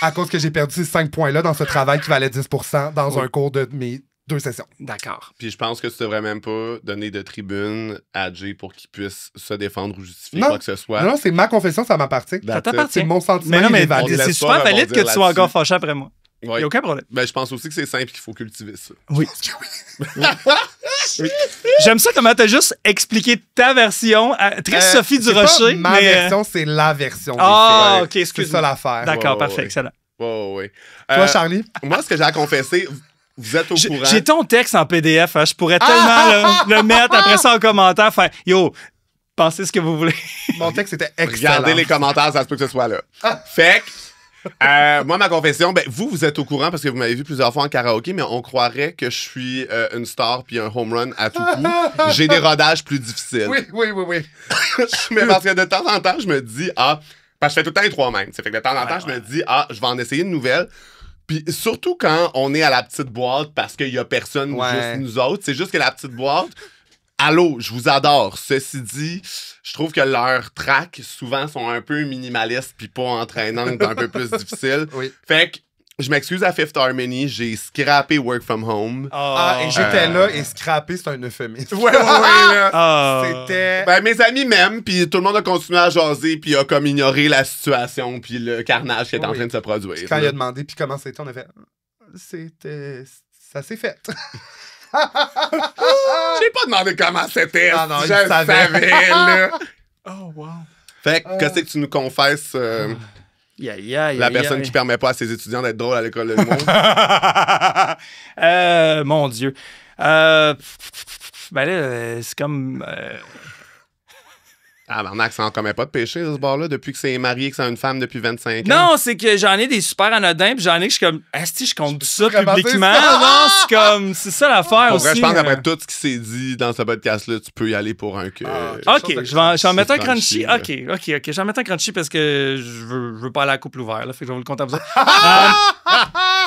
À cause que j'ai perdu ces 5 points-là dans ce travail qui valait 10% dans un cours de mes 2 sessions. D'accord. Puis je pense que tu devrais même pas donner de tribune à Jay pour qu'il puisse se défendre ou justifier quoi que ce soit. Non, c'est ma confession, ça m'appartient. Ça t'appartient. C'est mon sentiment. Mais c'est super valide que tu sois encore fâché après moi. Il n'y a aucun problème. Ben, je pense aussi que c'est simple qu'il faut cultiver ça. Oui. J'aime ça comment t'as juste expliqué ta version. Très Sophie Durocher. Ma version, c'est la version. OK, excuse-moi. C'est ça l'affaire. D'accord, parfait, excellent. Toi, Charlie? Moi, ce que j'ai à confesser, vous êtes au courant. J'ai ton texte en PDF. Je pourrais tellement le mettre après ça en commentaire. Faire yo, pensez ce que vous voulez. Mon texte était excellent. Regardez les commentaires, ça se peut que ce soit là. Fait que, moi, ma confession, vous êtes au courant parce que vous m'avez vu plusieurs fois en karaoké, mais on croirait que je suis une star puis un home run à tout coup. J'ai des rodages plus difficiles. Oui. Mais parce que de temps en temps, je me dis, parce que je fais tout le temps les 3 mêmes. Ça fait que de temps en temps, je me dis, je vais en essayer une nouvelle. Puis surtout quand on est à la petite boîte parce qu'il y a personne, juste nous autres. C'est juste que la petite boîte, allô, je vous adore. Ceci dit, je trouve que leurs tracks, souvent, sont un peu minimalistes puis pas entraînantes, un peu plus difficiles. Fait que je m'excuse à Fifth Harmony, j'ai scrappé Work From Home. Et j'étais là et scrappé, c'est un euphémisme. C'était... Ben, mes amis m'aiment, puis tout le monde a continué à jaser, puis a comme ignoré la situation, puis le carnage qui est en train de se produire. Quand il a demandé, puis comment c'était, on a fait... Ça s'est fait. J'ai pas demandé comment c'était. Non, je savais, là. Oh, wow. Fait que, qu'est-ce que tu nous confesses La personne qui permet pas à ses étudiants d'être drôles à l'école de l'humour. Mon Dieu. Ben là, c'est comme... Ah, Marnac, ça en commet pas de péché, ce bar-là, depuis que c'est marié, que c'est une femme depuis 25 ans. Non, c'est que j'en ai des super anodins, puis j'en ai que je suis comme, asti, je compte ça publiquement. Non, c'est comme, c'est ça l'affaire aussi. Vrai, je pense qu'après tout ce qui s'est dit dans ce podcast-là, tu peux y aller pour un que. OK, je vais en mettre un crunchy. OK, je vais en mettre un crunchy parce que je veux pas aller à la couple ouverte, là, fait que je vais vous le compter à vous.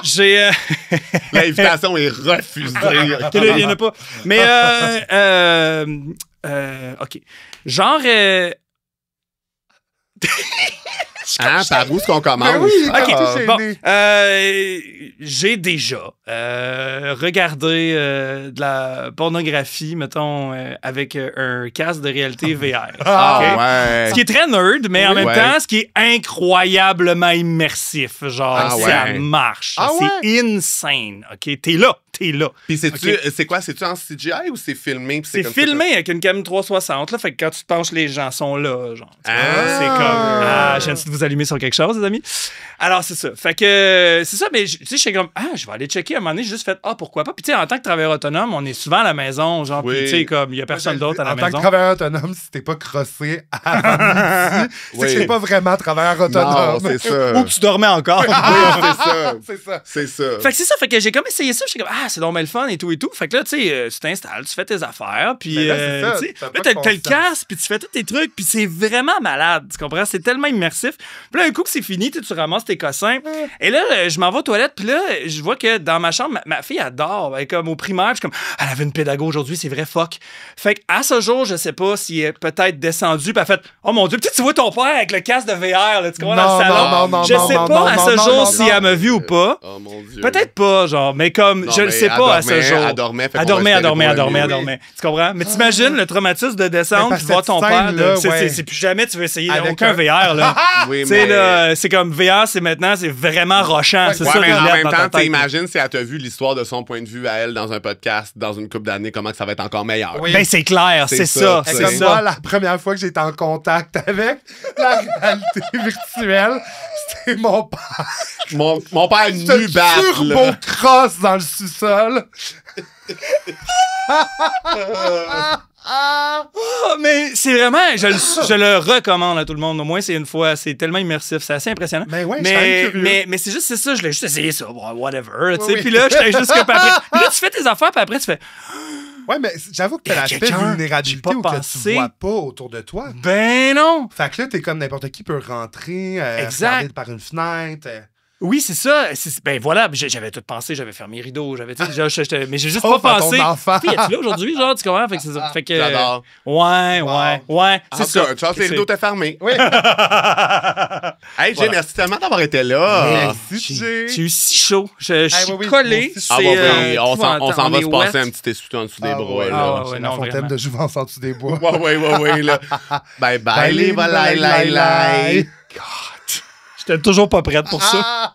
J'ai. L'invitation est refusée. Il n'y en a pas. Mais, OK. Genre. Par où est-ce qu'on commence? Ben oui, OK. Bon, j'ai déjà regardé de la pornographie, mettons, avec un casque de réalité VR. Ouais. Ce qui est très nerd, mais en même temps, ce qui est incroyablement immersif. Genre, ça marche. C'est insane. OK? T'es là. Puis c'est quoi? C'est-tu en CGI ou c'est filmé? C'est filmé avec une cam 360, là, fait que quand tu te penches, les gens sont là, genre. C'est comme... je viens de vous allumer sur quelque chose, les amis. Alors, c'est ça. Fait que, c'est ça, mais tu sais, je suis comme, je vais aller checker. À un moment donné, j'ai juste fait, pourquoi pas. Puis, tu sais, en tant que travailleur autonome, on est souvent à la maison, genre, puis, tu sais, comme, il y a personne d'autre à la maison. En tant que travailleur autonome, si t'es pas crossé avant midi, c'est que t'es pas vraiment travailleur autonome. Non, c'est ça. Ou que tu dormais encore. C'est ça. Fait que c'est ça. Fait que j'ai comme essayé ça. J'étais comme, c'est donc bien le fun et tout. Fait que là, tu sais, tu t'installes, tu fais tes affaires, puis là, t'as le casque, puis tu fais tous tes trucs, puis c'est vraiment malade. Tu comprends? C'est tellement immersif. Puis là, un coup que c'est fini, tu ramasses tes cossins. Et là, je m'en vais aux toilettes, puis là, je vois que dans ma chambre, ma fille adore. Elle est comme au primaire, je suis comme, elle avait une pédago aujourd'hui, c'est vrai, fuck. Fait qu'à ce jour, je sais pas si elle est peut-être descendue, puis elle a fait, oh mon Dieu, peut-être tu vois ton père avec le casque de VR, là, tu comprends, dans le salon. Je sais pas à ce jour si elle m'a vu ou pas. Oh mon Dieu. Peut-être pas, genre, mais comme, je le sais pas à ce jour. Elle dormait. Elle dormait. Tu comprends? Mais t'imagines le traumatisme de descendre puis voir ton père. C'est plus jamais tu veux essayer aucun VR, là. Tu sais, là, c'est comme VR, c'est maintenant, c'est vraiment rochant. C'est ça, mais en même temps, t'imagines si elle t'a vu l'histoire de son point de vue à elle dans un podcast, dans une couple d'années, comment que ça va être encore meilleur. Ben, c'est clair, c'est ça. C'est comme moi, la première fois que j'ai été en contact avec la réalité virtuelle, c'était mon père. Mon père nu bat. Turbo cross dans le sous-sol. Mais c'est vraiment, je le recommande à tout le monde. Au moins, c'est une fois. C'est tellement immersif. C'est assez impressionnant. Mais ouais, mais c'est juste, c'est ça. Je l'ai juste essayé ça. Whatever. Puis là, j'étais juste que après. Puis là, tu fais tes affaires, puis après, tu fais. Ouais, mais j'avoue que t'as l'aspect vulnérabilité ou que tu vois pas autour de toi. Ben non! Fait que là, t'es comme n'importe qui peut rentrer, regarder par une fenêtre. Oui, c'est ça. Ben voilà, j'avais tout pensé, j'avais fermé les rideaux, mais j'ai juste pas pensé. Puis, es-tu là aujourd'hui, genre, tu comprends? Fait que c'est ça. Fait que. J'adore. Ouais. C'est ça. Tu vois, les rideaux étaient fermés. Oui. Hey, Jay, merci tellement d'avoir été là. Merci, Jay. J'ai eu si chaud. Je suis collé. On s'en va se passer un petit essuie en dessous des bras. C'est la fontaine de jouvence en dessous des bois. Ouais, là. Bye, les valailles. God. J'étais toujours pas prête pour ça.